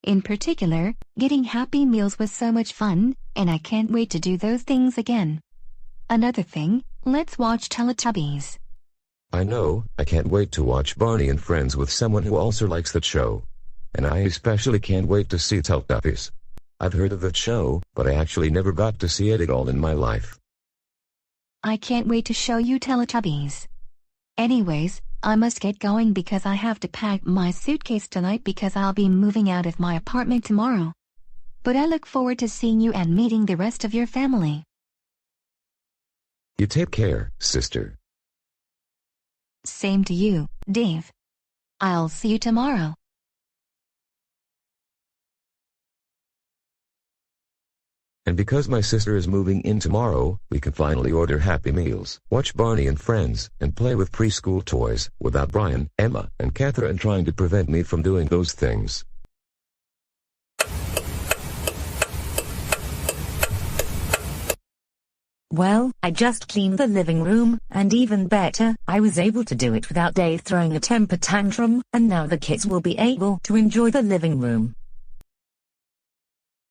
In particular, getting Happy Meals was so much fun, and I can't wait to do those things again. Another thing, let's watch Teletubbies. I know, I can't wait to watch Barney and Friends with someone who also likes that show. And I especially can't wait to see Teletubbies. I've heard of that show, but I actually never got to see it at all in my life. I can't wait to show you Teletubbies. Anyways, I must get going because I have to pack my suitcase tonight because I'll be moving out of my apartment tomorrow. But I look forward to seeing you and meeting the rest of your family. You take care, sister. Same to you, Dave. I'll see you tomorrow. And because my sister is moving in tomorrow, we can finally order Happy Meals, watch Barney and Friends, and play with preschool toys, without Brian, Emma, and Catherine trying to prevent me from doing those things. Well, I just cleaned the living room, and even better, I was able to do it without Dave throwing a temper tantrum, and now the kids will be able to enjoy the living room.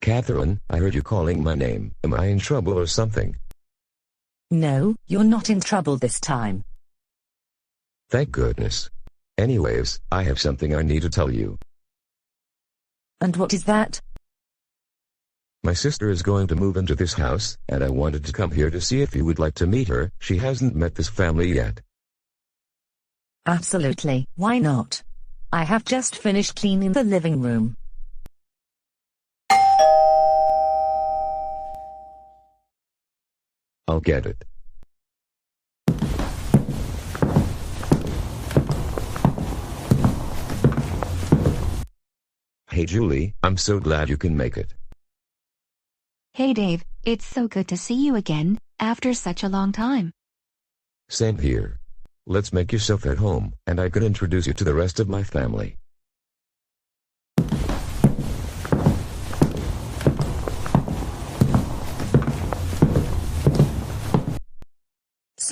Catherine, I heard you calling my name. Am I in trouble or something? No, you're not in trouble this time. Thank goodness. Anyways, I have something I need to tell you. And what is that? My sister is going to move into this house, and I wanted to come here to see if you would like to meet her. She hasn't met this family yet. Absolutely, why not? I have just finished cleaning the living room. I'll get it. Hey Julie, I'm so glad you can make it. Hey Dave, it's so good to see you again, after such a long time. Same here. Let's make yourself at home, and I can introduce you to the rest of my family.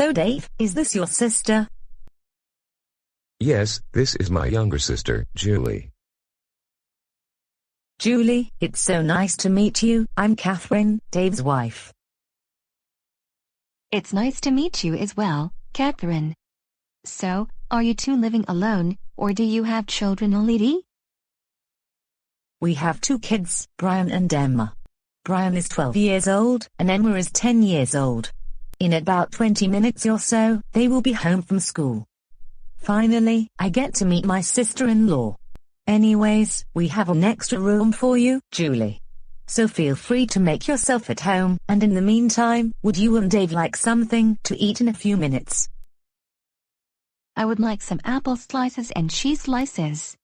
So Dave, is this your sister? Yes, this is my younger sister, Julie. Julie, it's so nice to meet you. I'm Catherine, Dave's wife. It's nice to meet you as well, Catherine. So, are you two living alone, or do you have children already? We have two kids, Brian and Emma. Brian is 12 years old, and Emma is 10 years old. In about 20 minutes or so, they will be home from school. Finally, I get to meet my sister-in-law. Anyways, we have an extra room for you, Julie. So feel free to make yourself at home, and in the meantime, would you and Dave like something to eat in a few minutes? I would like some apple slices and cheese slices.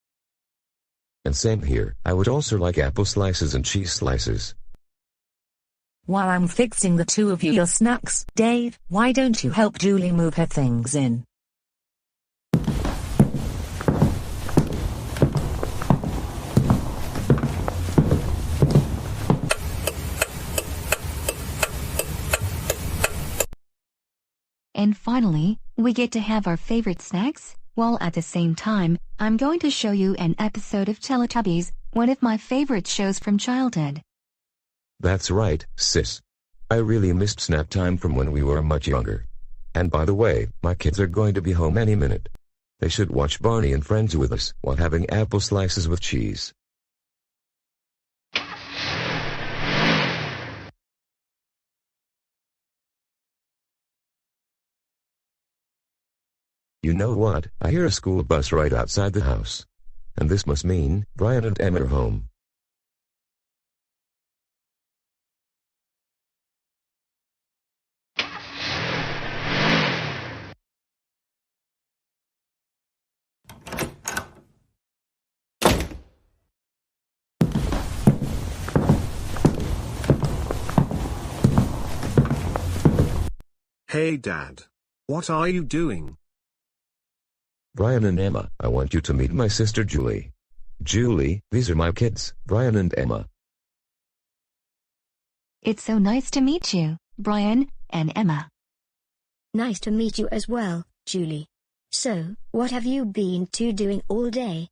And same here, I would also like apple slices and cheese slices. While I'm fixing the two of you your snacks, Dave, why don't you help Julie move her things in? And finally, we get to have our favorite snacks, while at the same time, I'm going to show you an episode of Teletubbies, one of my favorite shows from childhood. That's right, sis. I really missed snack time from when we were much younger. And by the way, my kids are going to be home any minute. They should watch Barney and Friends with us while having apple slices with cheese. You know what? I hear a school bus right outside the house. And this must mean Brian and Emma are home. Hey Dad. What are you doing? Brian and Emma, I want you to meet my sister Julie. Julie, these are my kids, Brian and Emma. It's so nice to meet you, Brian and Emma. Nice to meet you as well, Julie. So, what have you been doing all day?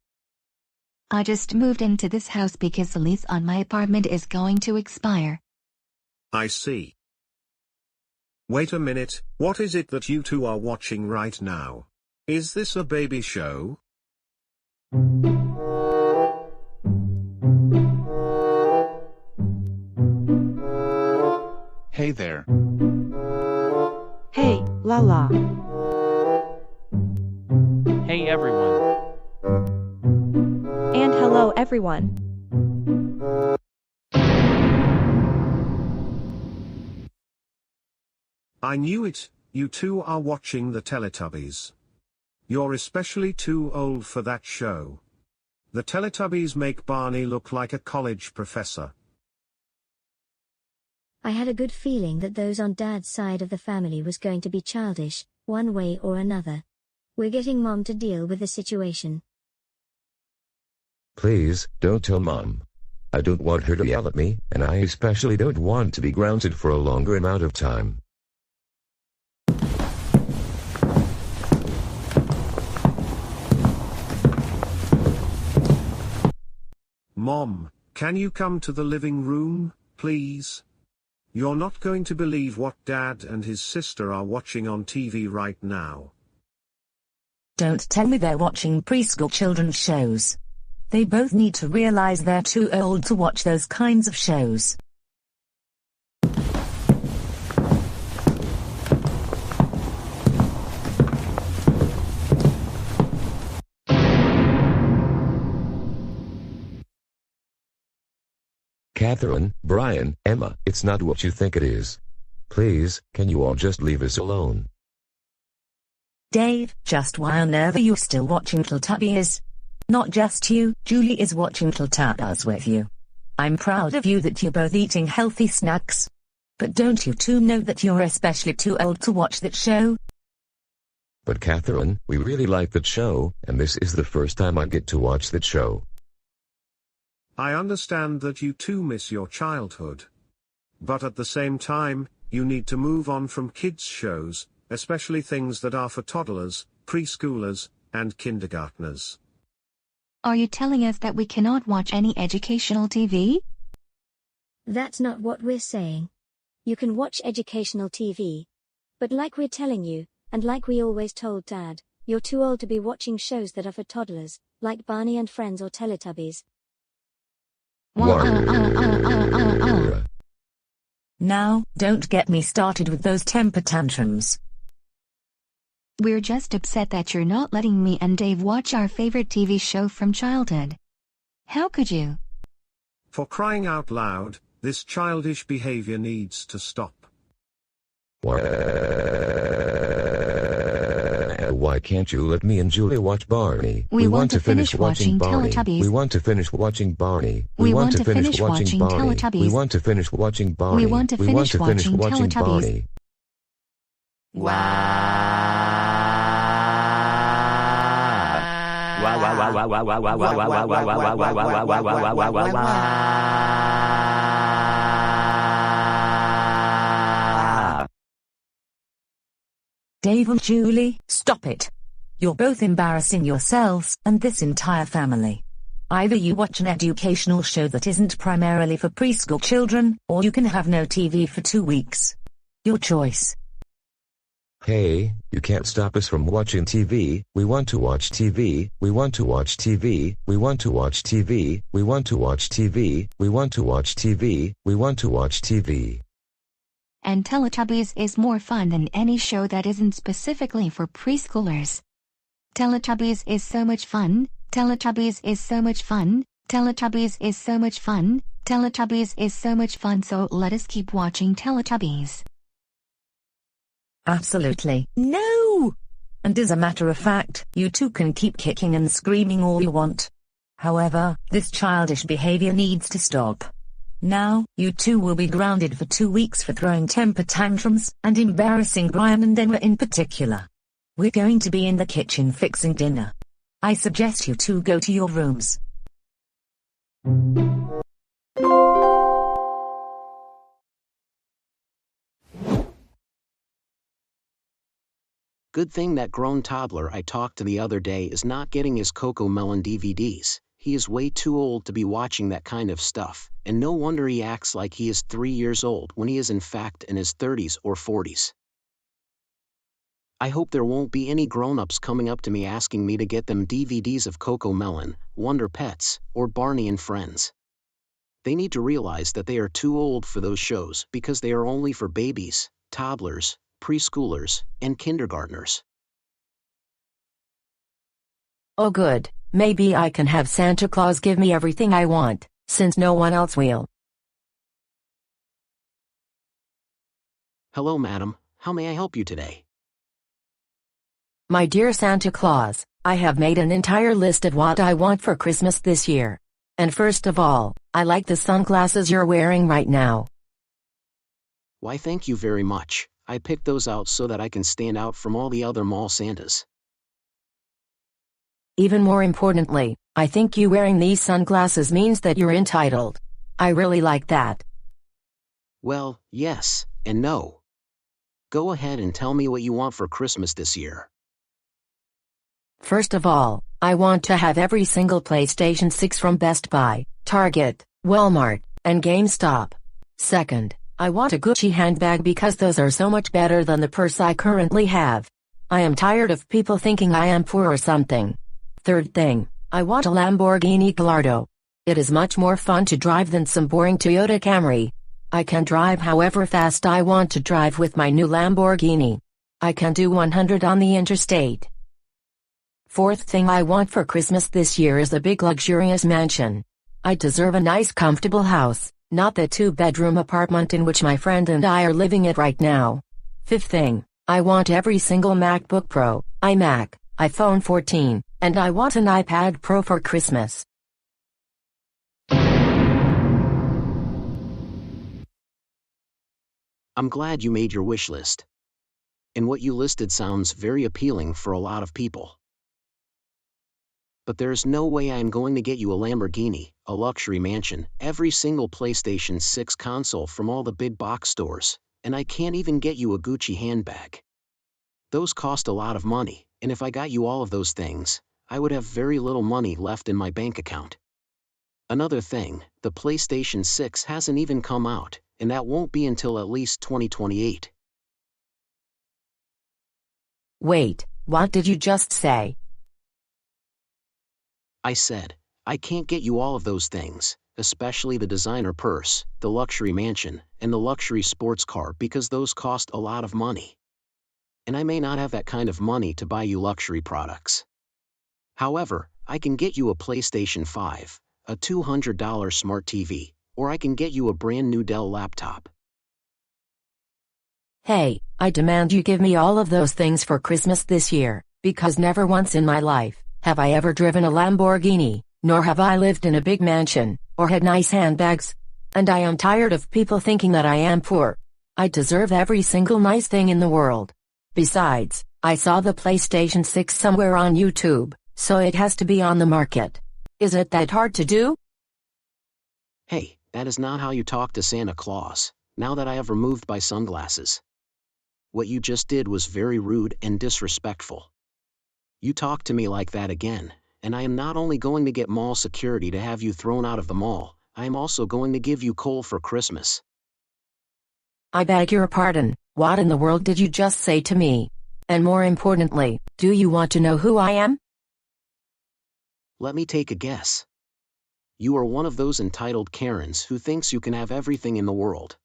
I just moved into this house because the lease on my apartment is going to expire. I see. Wait a minute, what is it that you two are watching right now? Is this a baby show? Hey there. Hey, Lala. Hey everyone. And hello everyone. I knew it, you two are watching the Teletubbies. You're especially too old for that show. The Teletubbies make Barney look like a college professor. I had a good feeling that those on Dad's side of the family was going to be childish, one way or another. We're getting Mom to deal with the situation. Please, don't tell Mom. I don't want her to yell at me, and I especially don't want to be grounded for a longer amount of time. Mom, can you come to the living room, please? You're not going to believe what Dad and his sister are watching on TV right now. Don't tell me they're watching preschool children's shows. They both need to realize they're too old to watch those kinds of shows. Catherine, Brian, Emma, it's not what you think it is. Please, can you all just leave us alone? Dave, just why on earth are you still watching Teletubbies? Not just you, Julie is watching Teletubbies with you. I'm proud of you that you're both eating healthy snacks. But don't you two know that you're especially too old to watch that show? But Catherine, we really like that show, and this is the first time I get to watch that show. I understand that you too miss your childhood. But at the same time, you need to move on from kids' shows, especially things that are for toddlers, preschoolers, and kindergartners. Are you telling us that we cannot watch any educational TV? That's not what we're saying. You can watch educational TV. But like we're telling you, and like we always told Dad, you're too old to be watching shows that are for toddlers, like Barney and Friends or Teletubbies. Now, don't get me started with those temper tantrums. We're just upset that you're not letting me and Dave watch our favorite TV show from childhood. How could you? For crying out loud, this childish behavior needs to stop. Why can't you let me and Julie watch Barney? We want to finish watching Barney. Teletubbies. We want to finish watching Barney. We want to finish watching Barney. Teletubbies. We want to finish watching Barney. We want to finish watching Teletubbies. Dave and Julie, stop it. You're both embarrassing yourselves and this entire family. Either you watch an educational show that isn't primarily for preschool children, or you can have no TV for 2 weeks. Your choice. Hey, you can't stop us from watching TV. We want to watch TV. We want to watch TV. We want to watch TV. We want to watch TV. We want to watch TV. We want to watch TV. And Teletubbies is more fun than any show that isn't specifically for preschoolers. Teletubbies is so much fun. Teletubbies is so much fun. Teletubbies is so much fun. Teletubbies is so much fun, so let us keep watching Teletubbies. Absolutely. No! And as a matter of fact, you two can keep kicking and screaming all you want. However, this childish behavior needs to stop. Now, you two will be grounded for 2 weeks for throwing temper tantrums and embarrassing Brian and Emma in particular. We're going to be in the kitchen fixing dinner. I suggest you two go to your rooms. Good thing that grown toddler I talked to the other day is not getting his Cocomelon DVDs. he is way too old to be watching that kind of stuff, and no wonder he acts like he is 3 years old when he is in fact in his 30s or 40s. I hope there won't be any grown-ups coming up to me asking me to get them DVDs of CoComelon, Wonder Pets, or Barney and Friends. They need to realize that they are too old for those shows because they are only for babies, toddlers, preschoolers, and kindergartners. Oh good, maybe I can have Santa Claus give me everything I want, since no one else will. Hello madam, how may I help you today? My dear Santa Claus, I have made an entire list of what I want for Christmas this year. And first of all, I like the sunglasses you're wearing right now. Why thank you very much. I picked those out so that I can stand out from all the other mall Santas. Even more importantly, I think you wearing these sunglasses means that you're entitled. I really like that. Well, yes, and no. Go ahead and tell me what you want for Christmas this year. First of all, I want to have every single PlayStation 6 from Best Buy, Target, Walmart, and GameStop. Second, I want a Gucci handbag because those are so much better than the purse I currently have. I am tired of people thinking I am poor or something. Third thing, I want a Lamborghini Gallardo. It is much more fun to drive than some boring Toyota Camry. I can drive however fast I want to drive with my new Lamborghini. I can do 100 on the interstate. Fourth thing I want for Christmas this year is a big luxurious mansion. I deserve a nice comfortable house, not the 2-bedroom apartment in which my friend and I are living it right now. Fifth thing, I want every single MacBook Pro, iMac, iPhone 14, and I want an iPad Pro for Christmas. I'm glad you made your wish list. And what you listed sounds very appealing for a lot of people. But there's no way I'm going to get you a Lamborghini, a luxury mansion, every single PlayStation 6 console from all the big box stores, and I can't even get you a Gucci handbag. Those cost a lot of money, and if I got you all of those things, I would have very little money left in my bank account. Another thing, the PlayStation 6 hasn't even come out, and that won't be until at least 2028. Wait, what did you just say? I said, I can't get you all of those things, especially the designer purse, the luxury mansion, and the luxury sports car because those cost a lot of money. And I may not have that kind of money to buy you luxury products. However, I can get you a PlayStation 5, a $200 smart TV, or I can get you a brand new Dell laptop. Hey, I demand you give me all of those things for Christmas this year, because never once in my life have I ever driven a Lamborghini, nor have I lived in a big mansion, or had nice handbags. And I am tired of people thinking that I am poor. I deserve every single nice thing in the world. Besides, I saw the PlayStation 6 somewhere on YouTube, so it has to be on the market. Is it that hard to do? Hey, that is not how you talk to Santa Claus, now that I have removed my sunglasses. What you just did was very rude and disrespectful. You talk to me like that again, and I am not only going to get mall security to have you thrown out of the mall, I am also going to give you coal for Christmas. I beg your pardon, what in the world did you just say to me? And more importantly, do you want to know who I am? Let me take a guess. You are one of those entitled Karens who thinks you can have everything in the world.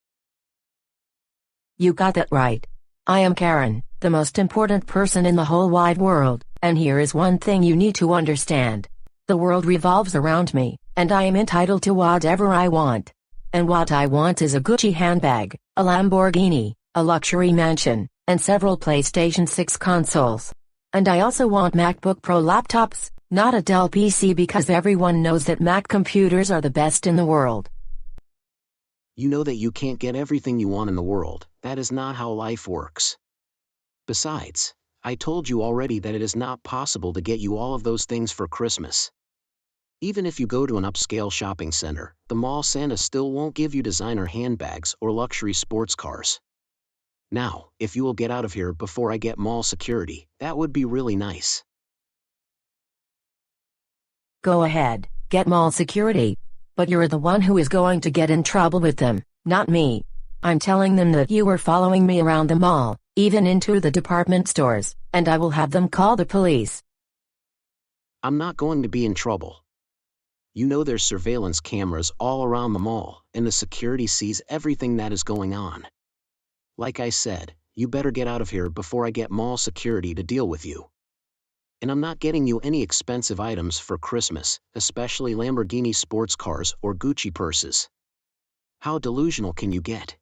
You got that right. I am Karen, the most important person in the whole wide world, and here is one thing you need to understand. The world revolves around me, and I am entitled to whatever I want. And what I want is a Gucci handbag, a Lamborghini, a luxury mansion, and several PlayStation 6 consoles. And I also want MacBook Pro laptops, not a Dell PC because everyone knows that Mac computers are the best in the world. You know that you can't get everything you want in the world. That is not how life works. Besides, I told you already that it is not possible to get you all of those things for Christmas. Even if you go to an upscale shopping center, the mall Santa still won't give you designer handbags or luxury sports cars. Now, if you will get out of here before I get mall security, that would be really nice. Go ahead, get mall security. But you're the one who is going to get in trouble with them, not me. I'm telling them that you were following me around the mall, even into the department stores, and I will have them call the police. I'm not going to be in trouble. You know there's surveillance cameras all around the mall, and the security sees everything that is going on. Like I said, you better get out of here before I get mall security to deal with you. And I'm not getting you any expensive items for Christmas, especially Lamborghini sports cars or Gucci purses. How delusional can you get?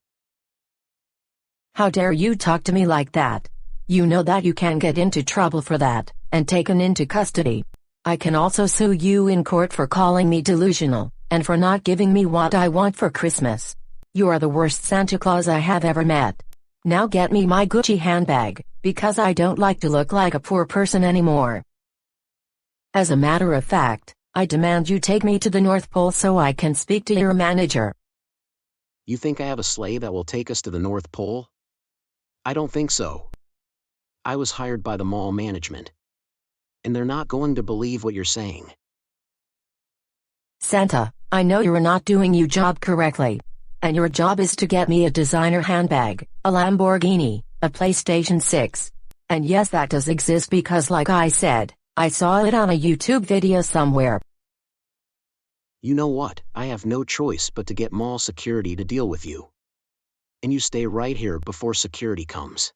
How dare you talk to me like that? You know that you can get into trouble for that, and taken into custody. I can also sue you in court for calling me delusional, and for not giving me what I want for Christmas. You are the worst Santa Claus I have ever met. Now get me my Gucci handbag, because I don't like to look like a poor person anymore. As a matter of fact, I demand you take me to the North Pole so I can speak to your manager. You think I have a sleigh that will take us to the North Pole? I don't think so. I was hired by the mall management. And they're not going to believe what you're saying. Santa, I know you're not doing your job correctly. And your job is to get me a designer handbag, a Lamborghini, a PlayStation 6. And yes, that does exist because like I said, I saw it on a YouTube video somewhere. You know what? I have no choice but to get mall security to deal with you. And you stay right here before security comes.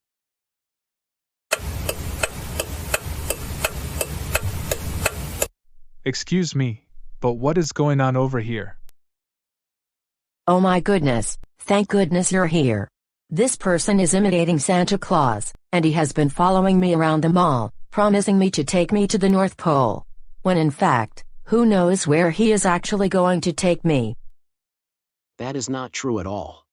Excuse me, but what is going on over here? Oh my goodness, thank goodness you're here. This person is imitating Santa Claus, and he has been following me around the mall, promising me to take me to the North Pole. When in fact, who knows where he is actually going to take me? That is not true at all.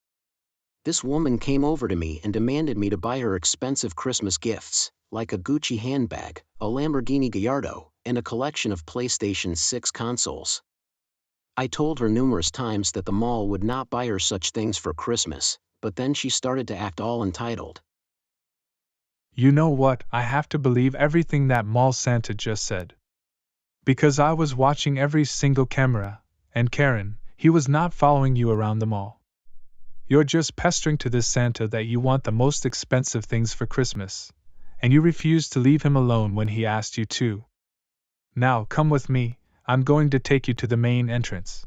This woman came over to me and demanded me to buy her expensive Christmas gifts, like a Gucci handbag, a Lamborghini Gallardo, and a collection of PlayStation 6 consoles. I told her numerous times that the mall would not buy her such things for Christmas, but then she started to act all entitled. You know what, I have to believe everything that mall Santa just said. Because I was watching every single camera, and Karen, he was not following you around the mall. You're just pestering to this Santa that you want the most expensive things for Christmas, and you refused to leave him alone when he asked you to. Now come with me, I'm going to take you to the main entrance.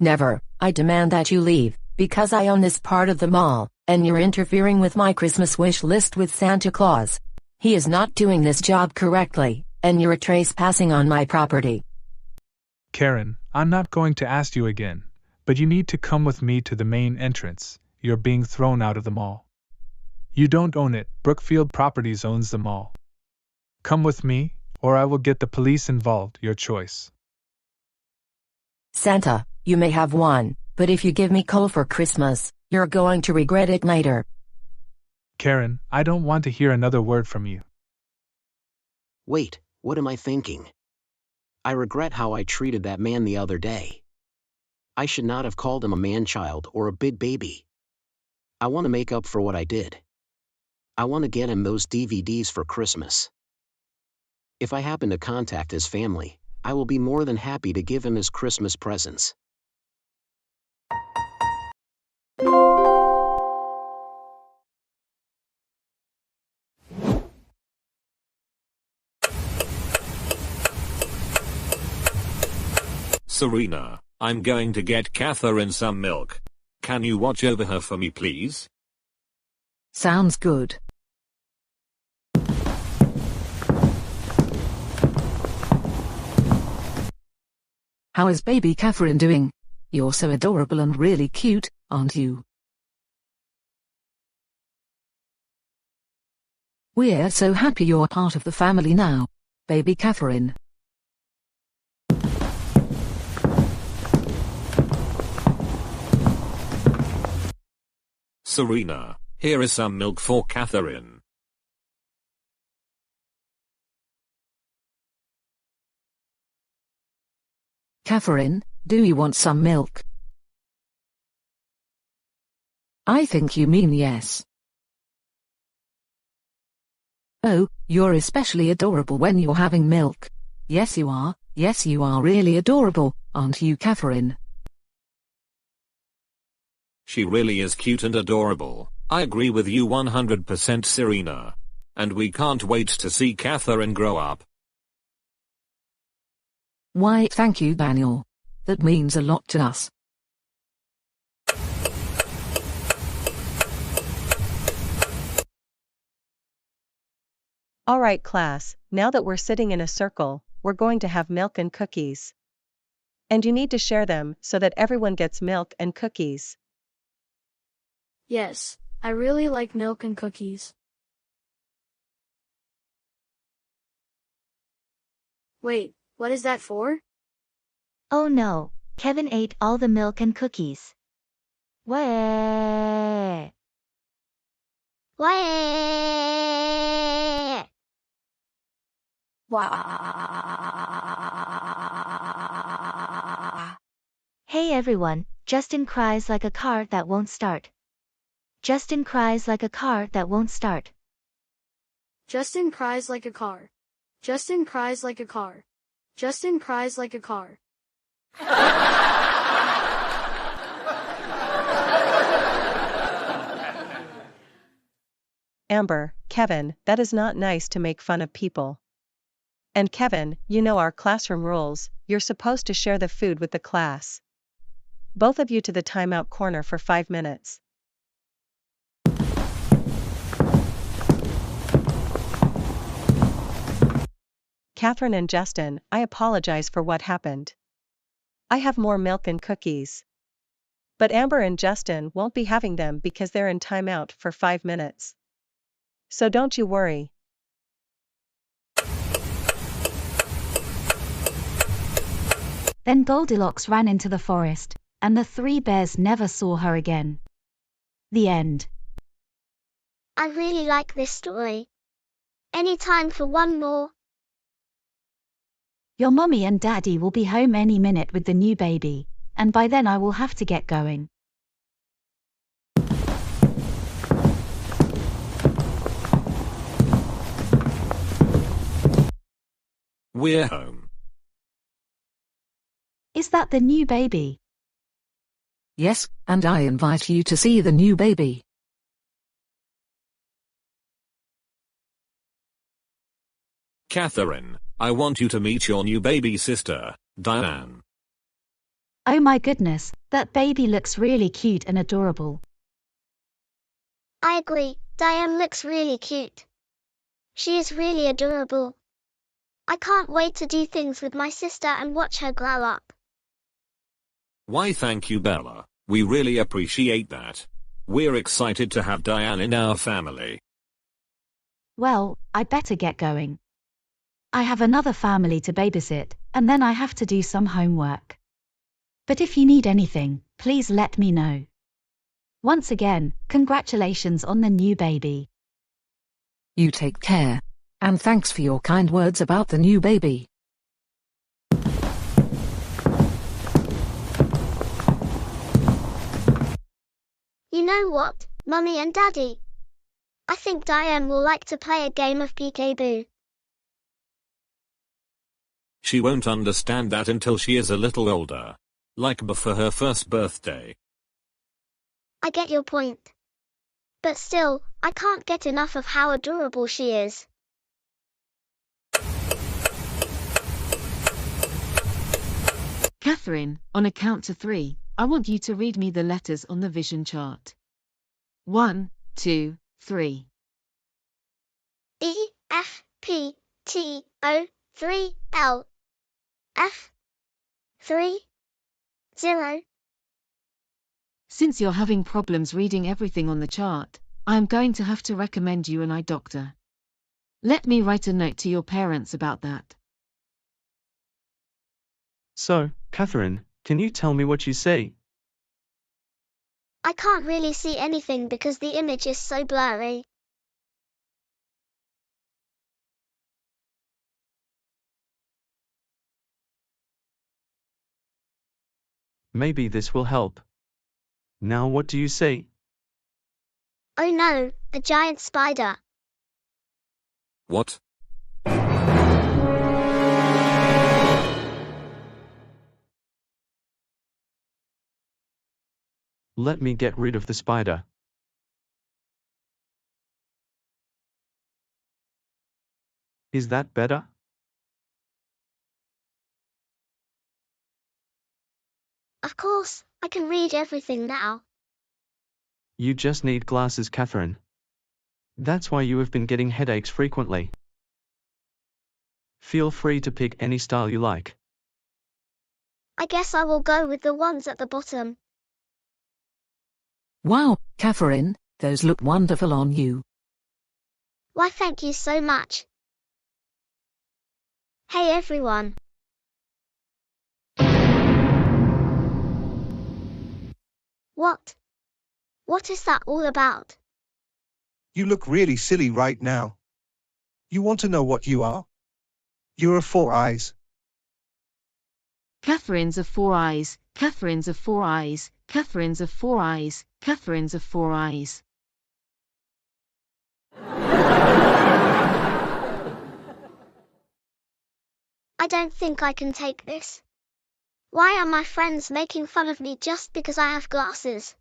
Never, I demand that you leave, because I own this part of the mall, and you're interfering with my Christmas wish list with Santa Claus. He is not doing this job correctly, and you're trespassing on my property. Karen, I'm not going to ask you again, but you need to come with me to the main entrance. You're being thrown out of the mall. You don't own it, Brookfield Properties owns the mall. Come with me, or I will get the police involved, your choice. Santa, you may have won, but if you give me coal for Christmas, you're going to regret it later. Karen, I don't want to hear another word from you. Wait, what am I thinking? I regret how I treated that man the other day. I should not have called him a man-child or a big baby. I want to make up for what I did. I want to get him those DVDs for Christmas. If I happen to contact his family, I will be more than happy to give him his Christmas presents. Serena, I'm going to get Catherine some milk. Can you watch over her for me, please? Sounds good. How is baby Catherine doing? You're so adorable and really cute, aren't you? We're so happy you're part of the family now, baby Catherine. Serena, here is some milk for Catherine. Catherine, do you want some milk? I think you mean yes. Oh, you're especially adorable when you're having milk. Yes you are, Yes, you are really adorable, aren't you, Catherine? She really is cute and adorable. I agree with you 100%, Serena. And we can't wait to see Catherine grow up. Why, thank you, Daniel. That means a lot to us. All right, class, now that we're sitting in a circle, we're going to have milk and cookies. And you need to share them so that everyone gets milk and cookies. Yes, I really like milk and cookies. Wait, what is that for? Oh no, Kevin ate all the milk and cookies. Wah. Wah. Hey everyone, Justin cries like a car that won't start. Justin cries like a car that won't start. Justin cries like a car. Justin cries like a car. Justin cries like a car. Amber, Kevin, that is not nice to make fun of people. And Kevin, you know our classroom rules, you're supposed to share the food with the class. Both of you to the timeout corner for 5 minutes. Catherine and Justin, I apologize for what happened. I have more milk and cookies. But Amber and Justin won't be having them because they're in timeout for 5 minutes. So don't you worry. Then Goldilocks ran into the forest, and the 3 bears never saw her again. The end. I really like this story. Any time for one more? Your mommy and daddy will be home any minute with the new baby, and by then I will have to get going. We're home. Is that the new baby? Yes, and I invite you to see the new baby. Catherine, I want you to meet your new baby sister, Diane. Oh my goodness, that baby looks really cute and adorable. I agree, Diane looks really cute. She is really adorable. I can't wait to do things with my sister and watch her grow up. Why, thank you, Bella. We really appreciate that. We're excited to have Diane in our family. Well, I better get going. I have another family to babysit, and then I have to do some homework. But if you need anything, please let me know. Once again, congratulations on the new baby. You take care. And thanks for your kind words about the new baby. You know what, Mummy and Daddy? I think Diane will like to play a game of peekaboo. She won't understand that until she is a little older. Like before her first birthday. I get your point. But still, I can't get enough of how adorable she is. Catherine, on a count to 3, I want you to read me the letters on the vision chart. 1, 2, 3. E, F, P, T, O, 3, L, F, 3, 0. Since you're having problems reading everything on the chart, I am going to have to recommend you an eye doctor. Let me write a note to your parents about that. So, Catherine, can you tell me what you see? I can't really see anything because the image is so blurry. Maybe this will help. Now what do you see? Oh no, a giant spider. What? Let me get rid of the spider. Is that better? Of course, I can read everything now. You just need glasses, Catherine. That's why you have been getting headaches frequently. Feel free to pick any style you like. I guess I will go with the ones at the bottom. Wow, Catherine, those look wonderful on you. Why, thank you so much. Hey everyone. What? What is that all about? You look really silly right now. You want to know what you are? You're a four eyes. Catherine's of four eyes, Catherine's of four eyes, Catherine's of four eyes, Catherine's of four eyes. I don't think I can take this. Why are my friends making fun of me just because I have glasses?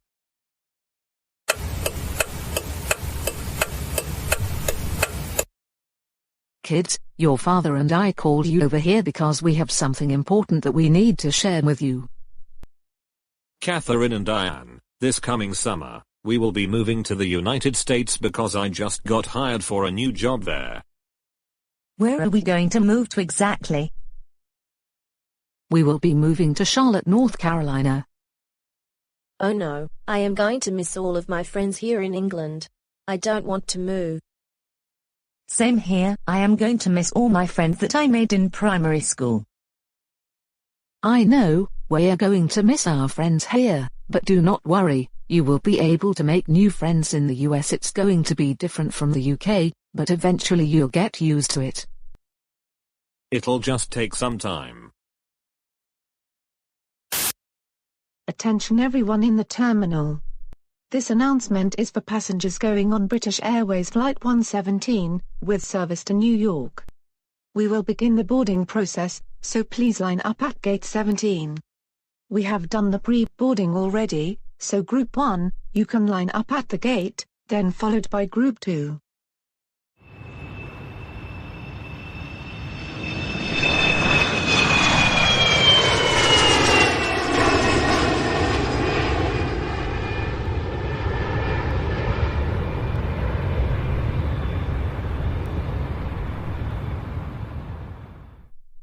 Kids, your father and I called you over here because we have something important that we need to share with you. Catherine and Diane, this coming summer, we will be moving to the United States because I just got hired for a new job there. Where are we going to move to exactly? We will be moving to Charlotte, North Carolina. Oh no, I am going to miss all of my friends here in England. I don't want to move. Same here, I am going to miss all my friends that I made in primary school. I know, we are going to miss our friends here, but do not worry, you will be able to make new friends in the US. It's going to be different from the UK, but eventually you'll get used to it. It'll just take some time. Attention everyone in the terminal. This announcement is for passengers going on British Airways Flight 117, with service to New York. We will begin the boarding process, so please line up at Gate 17. We have done the pre-boarding already, so Group 1, you can line up at the gate, then followed by Group 2.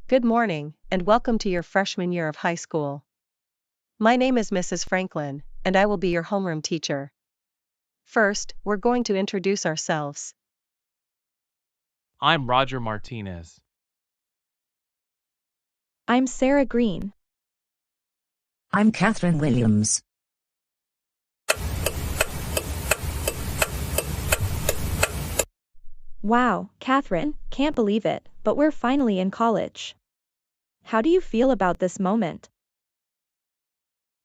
Good morning, and welcome to your freshman year of high school. My name is Mrs. Franklin, and I will be your homeroom teacher. First, we're going to introduce ourselves. I'm Roger Martinez. I'm Sarah Green. I'm Catherine Williams. Wow, Catherine, can't believe it, but we're finally in college. How do you feel about this moment?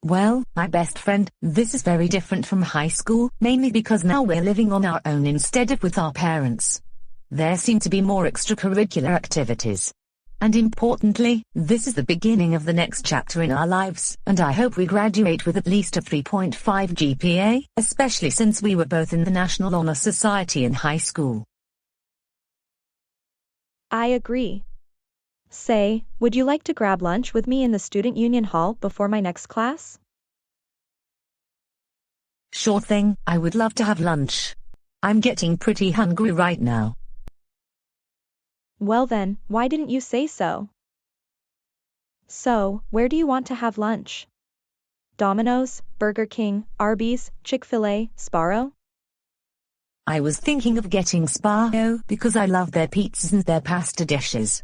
Well, my best friend, this is very different from high school, mainly because now we're living on our own instead of with our parents. There seem to be more extracurricular activities. And importantly, this is the beginning of the next chapter in our lives, and I hope we graduate with at least a 3.5 GPA, especially since we were both in the National Honor Society in high school. I agree. Say, would you like to grab lunch with me in the student union hall before my next class? Sure thing, I would love to have lunch. I'm getting pretty hungry right now. Well then, why didn't you say so? So, where do you want to have lunch? Domino's, Burger King, Arby's, Chick-fil-A, Sparrow? I was thinking of getting Sparrow because I love their pizzas and their pasta dishes.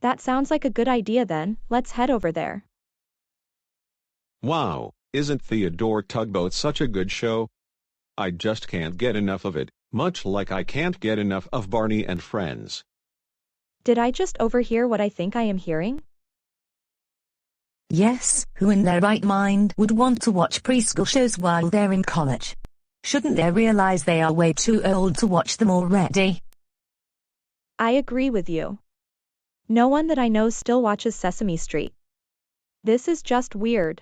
That sounds like a good idea then, let's head over there. Wow, isn't Theodore Tugboat such a good show? I just can't get enough of it, much like I can't get enough of Barney and Friends. Did I just overhear what I think I am hearing? Yes, who in their right mind would want to watch preschool shows while they're in college? Shouldn't they realize they are way too old to watch them already? I agree with you. No one that I know still watches Sesame Street. This is just weird.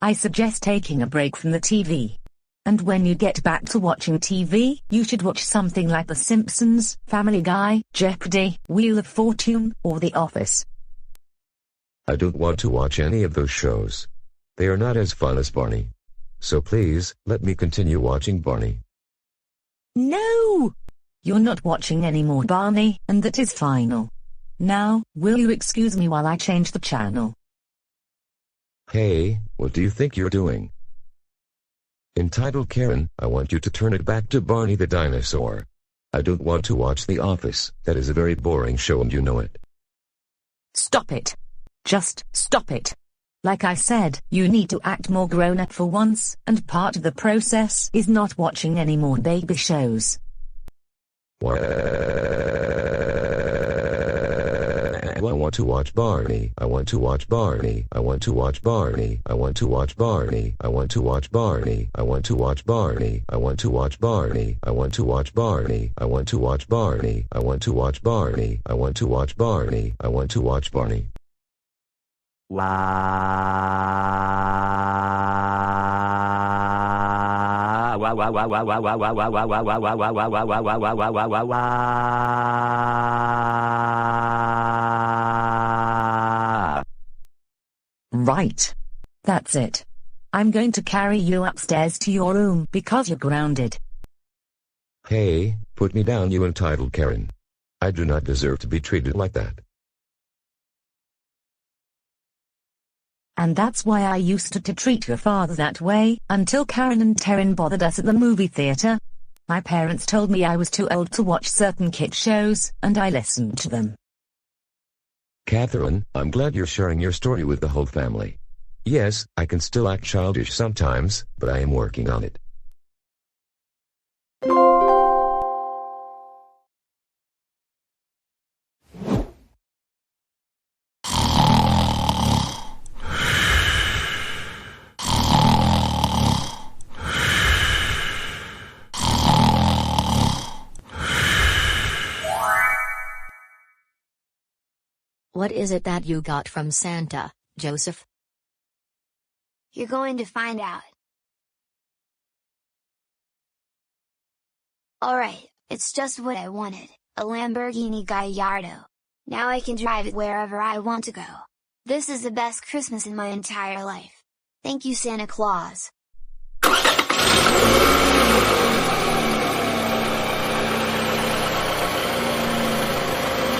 I suggest taking a break from the TV. And when you get back to watching TV, you should watch something like The Simpsons, Family Guy, Jeopardy, Wheel of Fortune, or The Office. I don't want to watch any of those shows. They are not as fun as Barney. So please, let me continue watching Barney. No! You're not watching any more Barney, and that is final. Now, will you excuse me while I change the channel? Hey, what do you think you're doing? Entitled Karen, I want you to turn it back to Barney the dinosaur. I don't want to watch The Office. That is a very boring show and you know it. Stop it. Just stop it. Like I said, you need to act more grown-up for once, and part of the process is not watching any more baby shows. I want to watch Barney. I want to watch Barney. I want to watch Barney. I want to watch Barney. I want to watch Barney. I want to watch Barney. I want to watch Barney. I want to watch Barney. I want to watch Barney. I want to watch Barney. I want to watch Barney. I want to watch Barney. Right. That's it. I'm going to carry you upstairs to your room because you're grounded. Hey, put me down, you entitled Karen. I do not deserve to be treated like that. And that's why I used to treat your father that way, until Karen and Taryn bothered us at the movie theater. My parents told me I was too old to watch certain kid shows, and I listened to them. Catherine, I'm glad you're sharing your story with the whole family. Yes, I can still act childish sometimes, but I am working on it. What is it that you got from Santa, Joseph? You're going to find out. Alright, it's just what I wanted, a Lamborghini Gallardo. Now I can drive it wherever I want to go. This is the best Christmas in my entire life. Thank you, Santa Claus.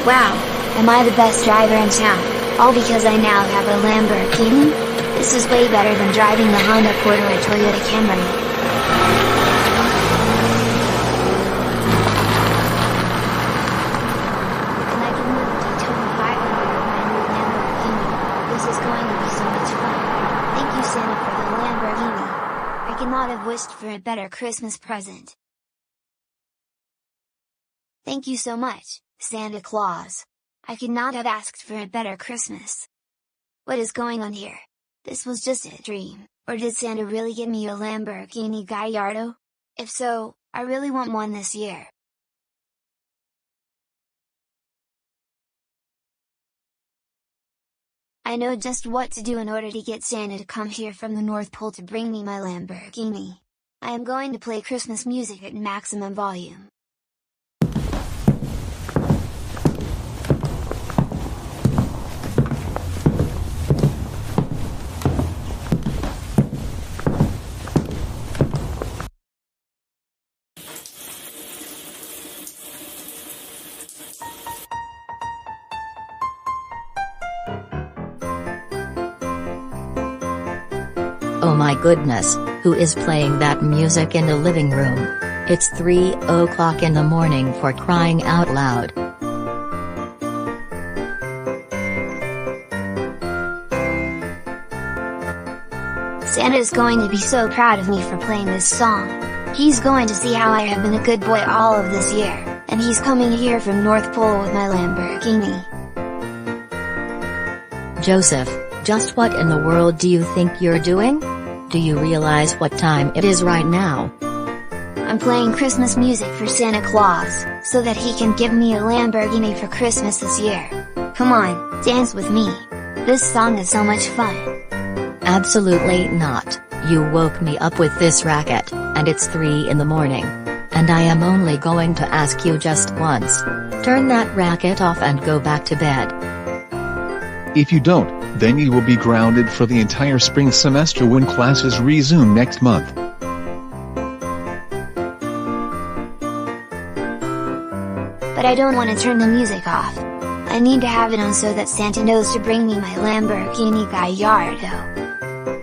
Wow, am I the best driver in town, all because I now have a Lamborghini? This is way better than driving the Honda Accord or a Toyota Camry. And I can move to Daytona 500 with my new Lamborghini. This is going to be so much fun. Thank you, Santa, for the Lamborghini. I could not have wished for a better Christmas present. Thank you so much, Santa Claus. I could not have asked for a better Christmas. What is going on here? This was just a dream, or did Santa really give me a Lamborghini Gallardo? If so, I really want one this year. I know just what to do in order to get Santa to come here from the North Pole to bring me my Lamborghini. I am going to play Christmas music at maximum volume. Oh my goodness, who is playing that music in the living room? It's 3 o'clock in the morning, for crying out loud. Santa's going to be so proud of me for playing this song. He's going to see how I have been a good boy all of this year, and he's coming here from North Pole with my Lamborghini. Joseph, just what in the world do you think you're doing? Do you realize what time it is right now? I'm playing Christmas music for Santa Claus, so that he can give me a Lamborghini for Christmas this year. Come on, dance with me. This song is so much fun. Absolutely not. You woke me up with this racket, and it's 3 in the morning. And I am only going to ask you just once. Turn that racket off and go back to bed. If you don't, then you will be grounded for the entire spring semester when classes resume next month. But I don't want to turn the music off. I need to have it on so that Santa knows to bring me my Lamborghini Gallardo.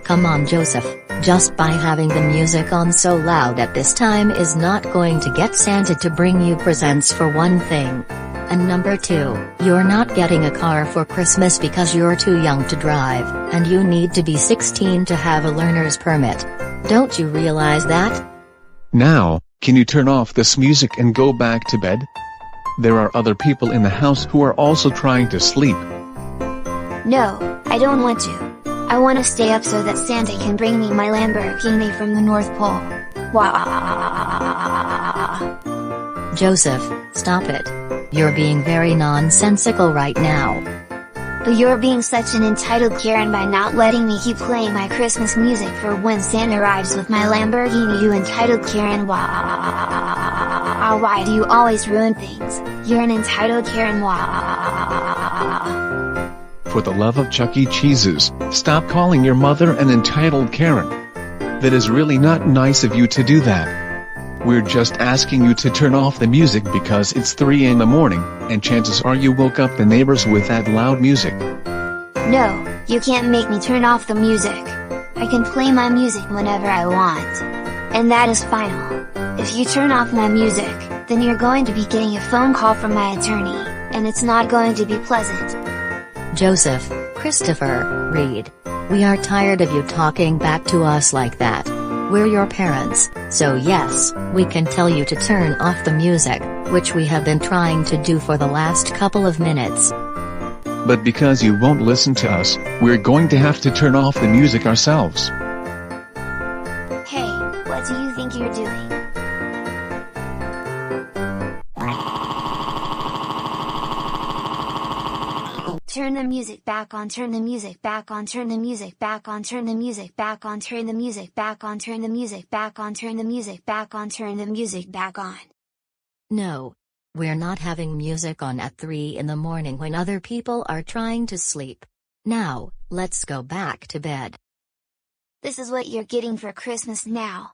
Come on, Joseph, just by having the music on so loud at this time is not going to get Santa to bring you presents, for one thing. And number 2, you're not getting a car for Christmas because you're too young to drive, and you need to be 16 to have a learner's permit. Don't you realize that? Now, can you turn off this music and go back to bed? There are other people in the house who are also trying to sleep. No, I don't want to. I want to stay up so that Santa can bring me my Lamborghini from the North Pole. Wah! Joseph, stop it. You're being very nonsensical right now. But you're being such an entitled Karen by not letting me keep playing my Christmas music for when Santa arrives with my Lamborghini, you entitled Karen. Why do you always ruin things? You're an entitled Karen. For the love of Chuck E. Cheese's, stop calling your mother an entitled Karen. That is really not nice of you to do that. We're just asking you to turn off the music because it's 3 in the morning, and chances are you woke up the neighbors with that loud music. No, you can't make me turn off the music. I can play my music whenever I want. And that is final. If you turn off my music, then you're going to be getting a phone call from my attorney, and it's not going to be pleasant. Joseph, Christopher, Reed. We are tired of you talking back to us like that. We're your parents, so yes, we can tell you to turn off the music, which we have been trying to do for the last couple of minutes. But because you won't listen to us, we're going to have to turn off the music ourselves. Hey, what do you think you're doing? Turn the music back on, turn the music back on, turn the music back on, turn the music back on, turn the music back on, turn the music back on, turn the music back on, turn the music back on. No. We're not having music on at 3 in the morning when other people are trying to sleep. Now, let's go back to bed. This is what you're getting for Christmas now.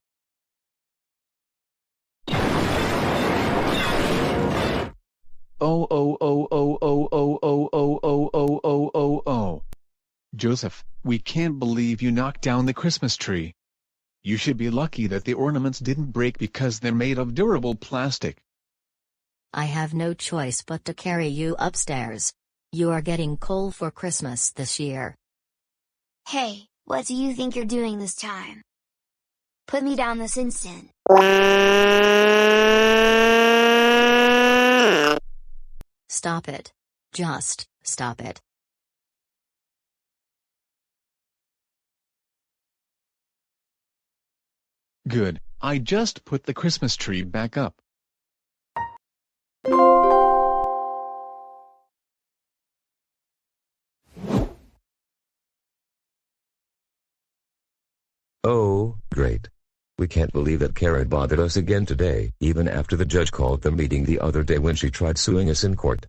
Oh. Joseph, we can't believe you knocked down the Christmas tree. You should be lucky that the ornaments didn't break because they're made of durable plastic. I have no choice but to carry you upstairs. You are getting coal for Christmas this year. Hey, what do you think you're doing this time? Put me down this instant. Stop it. Just stop it. Good, I just put the Christmas tree back up. Oh, great. We can't believe that Karen bothered us again today, even after the judge called the meeting the other day when she tried suing us in court.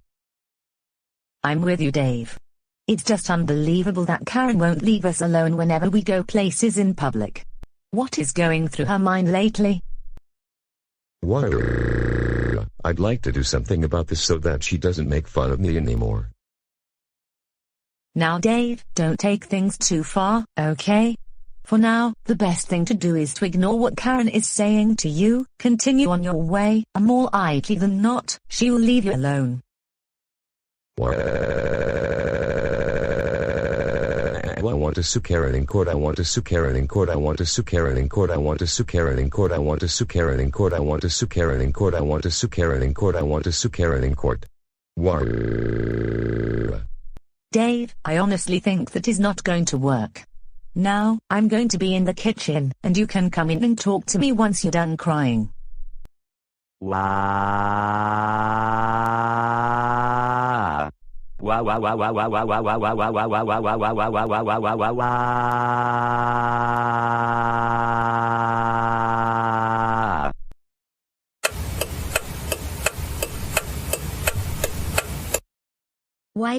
I'm with you, Dave. It's just unbelievable that Karen won't leave us alone whenever we go places in public. What is going through her mind lately? What? I'd like to do something about this so that she doesn't make fun of me anymore. Now, Dave, don't take things too far, okay? For now, the best thing to do is to ignore what Karen is saying to you, continue on your way, and more likely than not, she'll leave you alone. I want to sue Karen in court. I want to sue Karen in court. I want to sue Karen in court. I want to sue Karen in court. I want to sue Karen in court. I want to sue Karen in court. I want to sue Karen in court. I want to sue Karen in court. Dave, I honestly think that is not going to work. Now, I'm going to be in the kitchen, and you can come in and talk to me once you're done crying. Why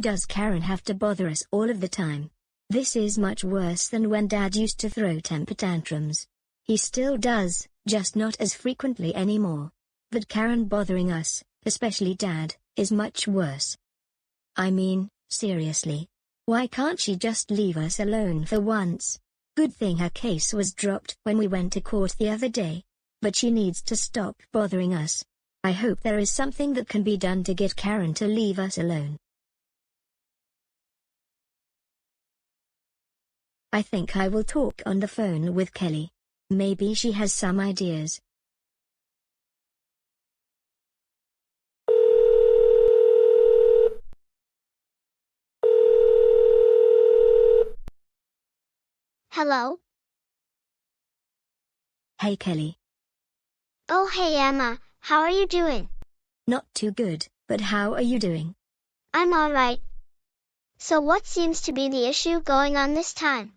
does Karen have to bother us all of the time? This is much worse than when Dad used to throw temper tantrums. He still does, just not as frequently anymore. But Karen bothering us, especially Dad, is much worse. I mean, seriously. Why can't she just leave us alone for once? Good thing her case was dropped when we went to court the other day. But she needs to stop bothering us. I hope there is something that can be done to get Karen to leave us alone. I think I will talk on the phone with Kelly. Maybe she has some ideas. Hello? Hey Kelly. Oh hey Emma, how are you doing? Not too good, but how are you doing? I'm alright. So what seems to be the issue going on this time?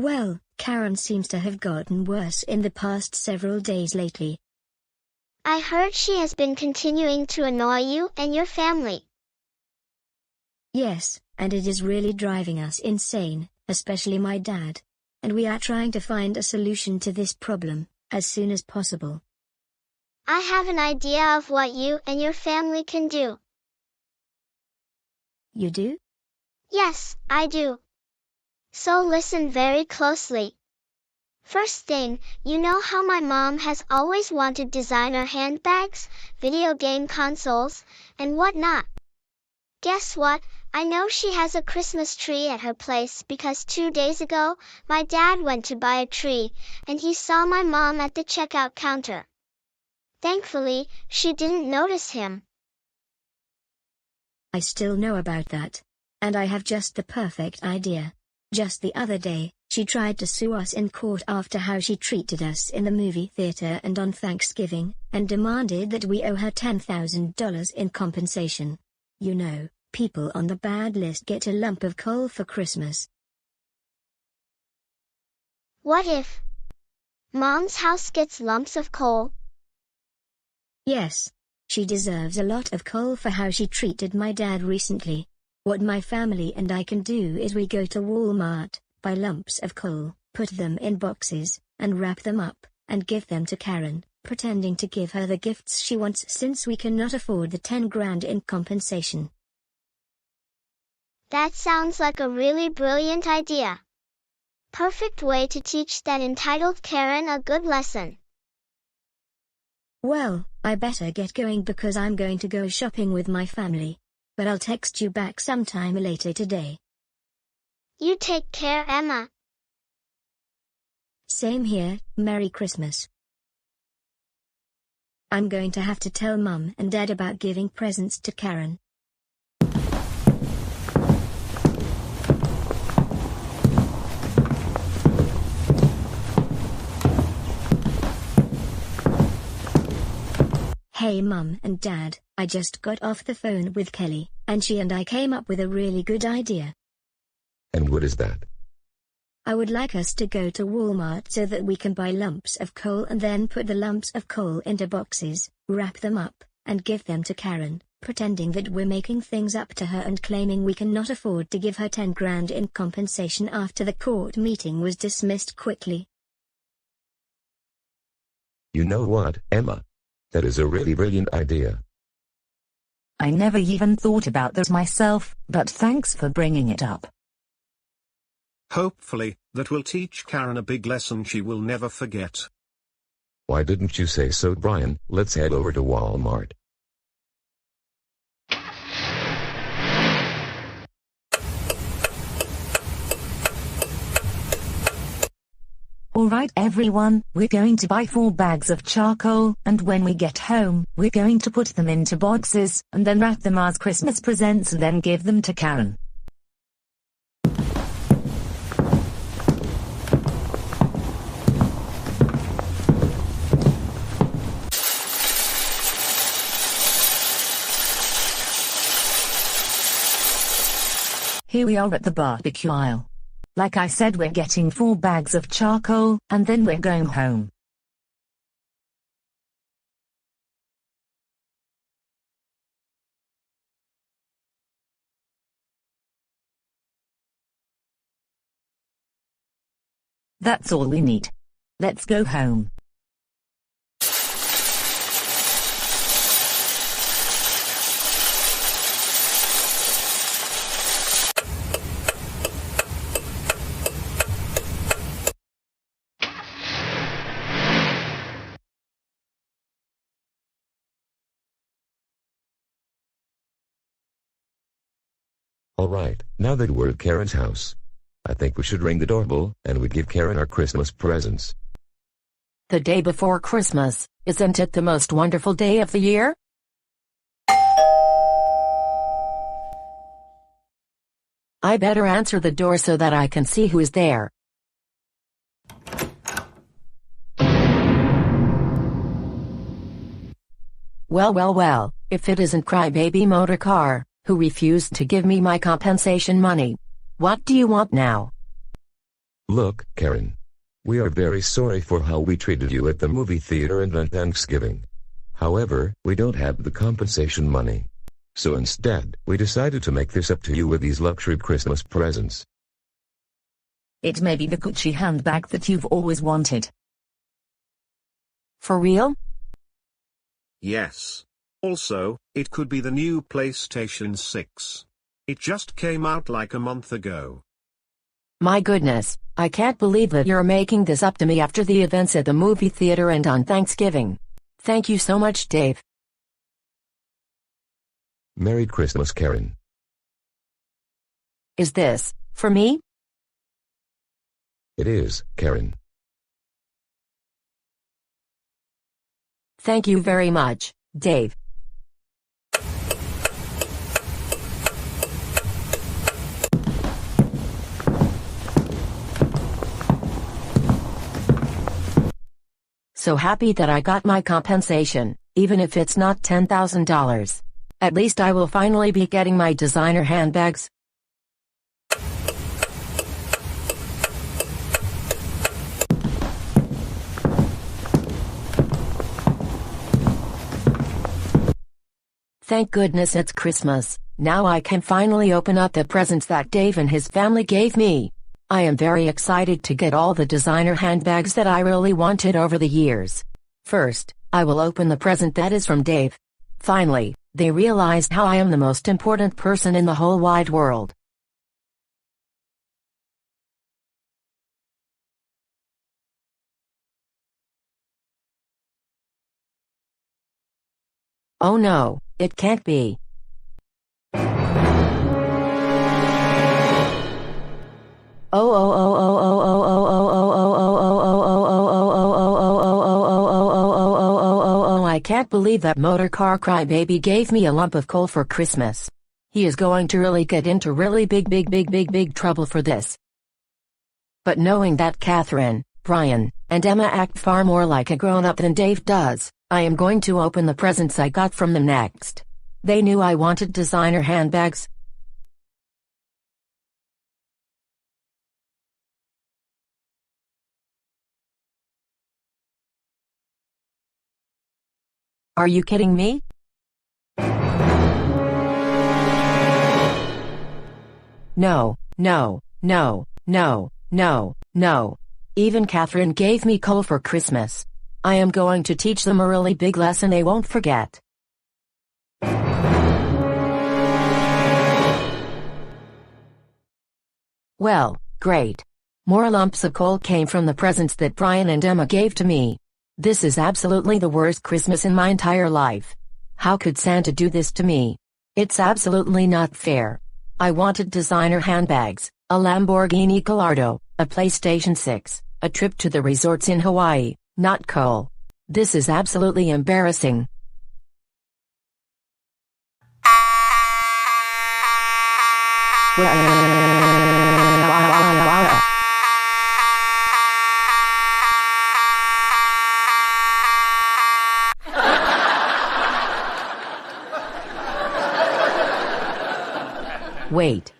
Well, Karen seems to have gotten worse in the past several days lately. I heard she has been continuing to annoy you and your family. Yes, and it is really driving us insane, especially my dad. And we are trying to find a solution to this problem, as soon as possible. I have an idea of what you and your family can do. You do? Yes, I do. So listen very closely. First thing, you know how my mom has always wanted designer handbags, video game consoles, and whatnot. Guess what? I know she has a Christmas tree at her place because 2 days ago, my dad went to buy a tree, and he saw my mom at the checkout counter. Thankfully, she didn't notice him. I still know about that. And I have just the perfect idea. Just the other day, she tried to sue us in court after how she treated us in the movie theater and on Thanksgiving, and demanded that we owe her $10,000 in compensation. You know, people on the bad list get a lump of coal for Christmas. What if Mom's house gets lumps of coal? Yes. She deserves a lot of coal for how she treated my dad recently. What my family and I can do is we go to Walmart, buy lumps of coal, put them in boxes, and wrap them up, and give them to Karen, pretending to give her the gifts she wants since we cannot afford the 10 grand in compensation. That sounds like a really brilliant idea. Perfect way to teach that entitled Karen a good lesson. Well, I better get going because I'm going to go shopping with my family. But I'll text you back sometime later today. You take care, Emma. Same here, Merry Christmas. I'm going to have to tell Mum and Dad about giving presents to Karen. Hey Mum and Dad, I just got off the phone with Kelly, and she and I came up with a really good idea. And what is that? I would like us to go to Walmart so that we can buy lumps of coal and then put the lumps of coal into boxes, wrap them up, and give them to Karen, pretending that we're making things up to her and claiming we cannot afford to give her 10 grand in compensation after the court meeting was dismissed quickly. You know what, Emma? That is a really brilliant idea. I never even thought about that myself, but thanks for bringing it up. Hopefully, that will teach Karen a big lesson she will never forget. Why didn't you say so, Brian? Let's head over to Walmart. Alright everyone, we're going to buy 4 bags of charcoal, and when we get home, we're going to put them into boxes, and then wrap them as Christmas presents and then give them to Karen. Here we are at the barbecue aisle. Like I said, we're getting 4 bags of charcoal, and then we're going home. That's all we need. Let's go home. Alright, now that we're at Karen's house, I think we should ring the doorbell, and we give Karen our Christmas presents. The day before Christmas, isn't it the most wonderful day of the year? I better answer the door so that I can see who is there. Well, if it isn't Crybaby Motor Car, who refused to give me my compensation money. What do you want now? Look, Karen. We are very sorry for how we treated you at the movie theater and on Thanksgiving. However, we don't have the compensation money. So instead, we decided to make this up to you with these luxury Christmas presents. It may be the Gucci handbag that you've always wanted. For real? Yes. Also, it could be the new PlayStation 6. It just came out like a month ago. My goodness, I can't believe that you're making this up to me after the events at the movie theater and on Thanksgiving. Thank you so much, Dave. Merry Christmas, Karen. Is this for me? It is, Karen. Thank you very much, Dave. So happy that I got my compensation, even if it's not $10,000. At least I will finally be getting my designer handbags. Thank goodness it's Christmas. Now I can finally open up the presents that Dave and his family gave me. I am very excited to get all the designer handbags that I really wanted over the years. First, I will open the present that is from Dave. Finally, they realized how I am the most important person in the whole wide world. Oh no, it can't be. I can't believe that motor car crybaby gave me a lump of coal for Christmas. He is going to really get into really big trouble for this. But knowing that Catherine, Brian, and Emma act far more like a grown-up than Dave does, I am going to open the presents I got from them next. They knew I wanted designer handbags. Are you kidding me? No. Even Catherine gave me coal for Christmas. I am going to teach them a really big lesson they won't forget. Well, great. More lumps of coal came from the presents that Brian and Emma gave to me. This is absolutely the worst Christmas in my entire life. How could Santa do this to me? It's absolutely not fair. I wanted designer handbags, a Lamborghini Gallardo, a PlayStation 6, a trip to the resorts in Hawaii, not coal. This is absolutely embarrassing. Wait,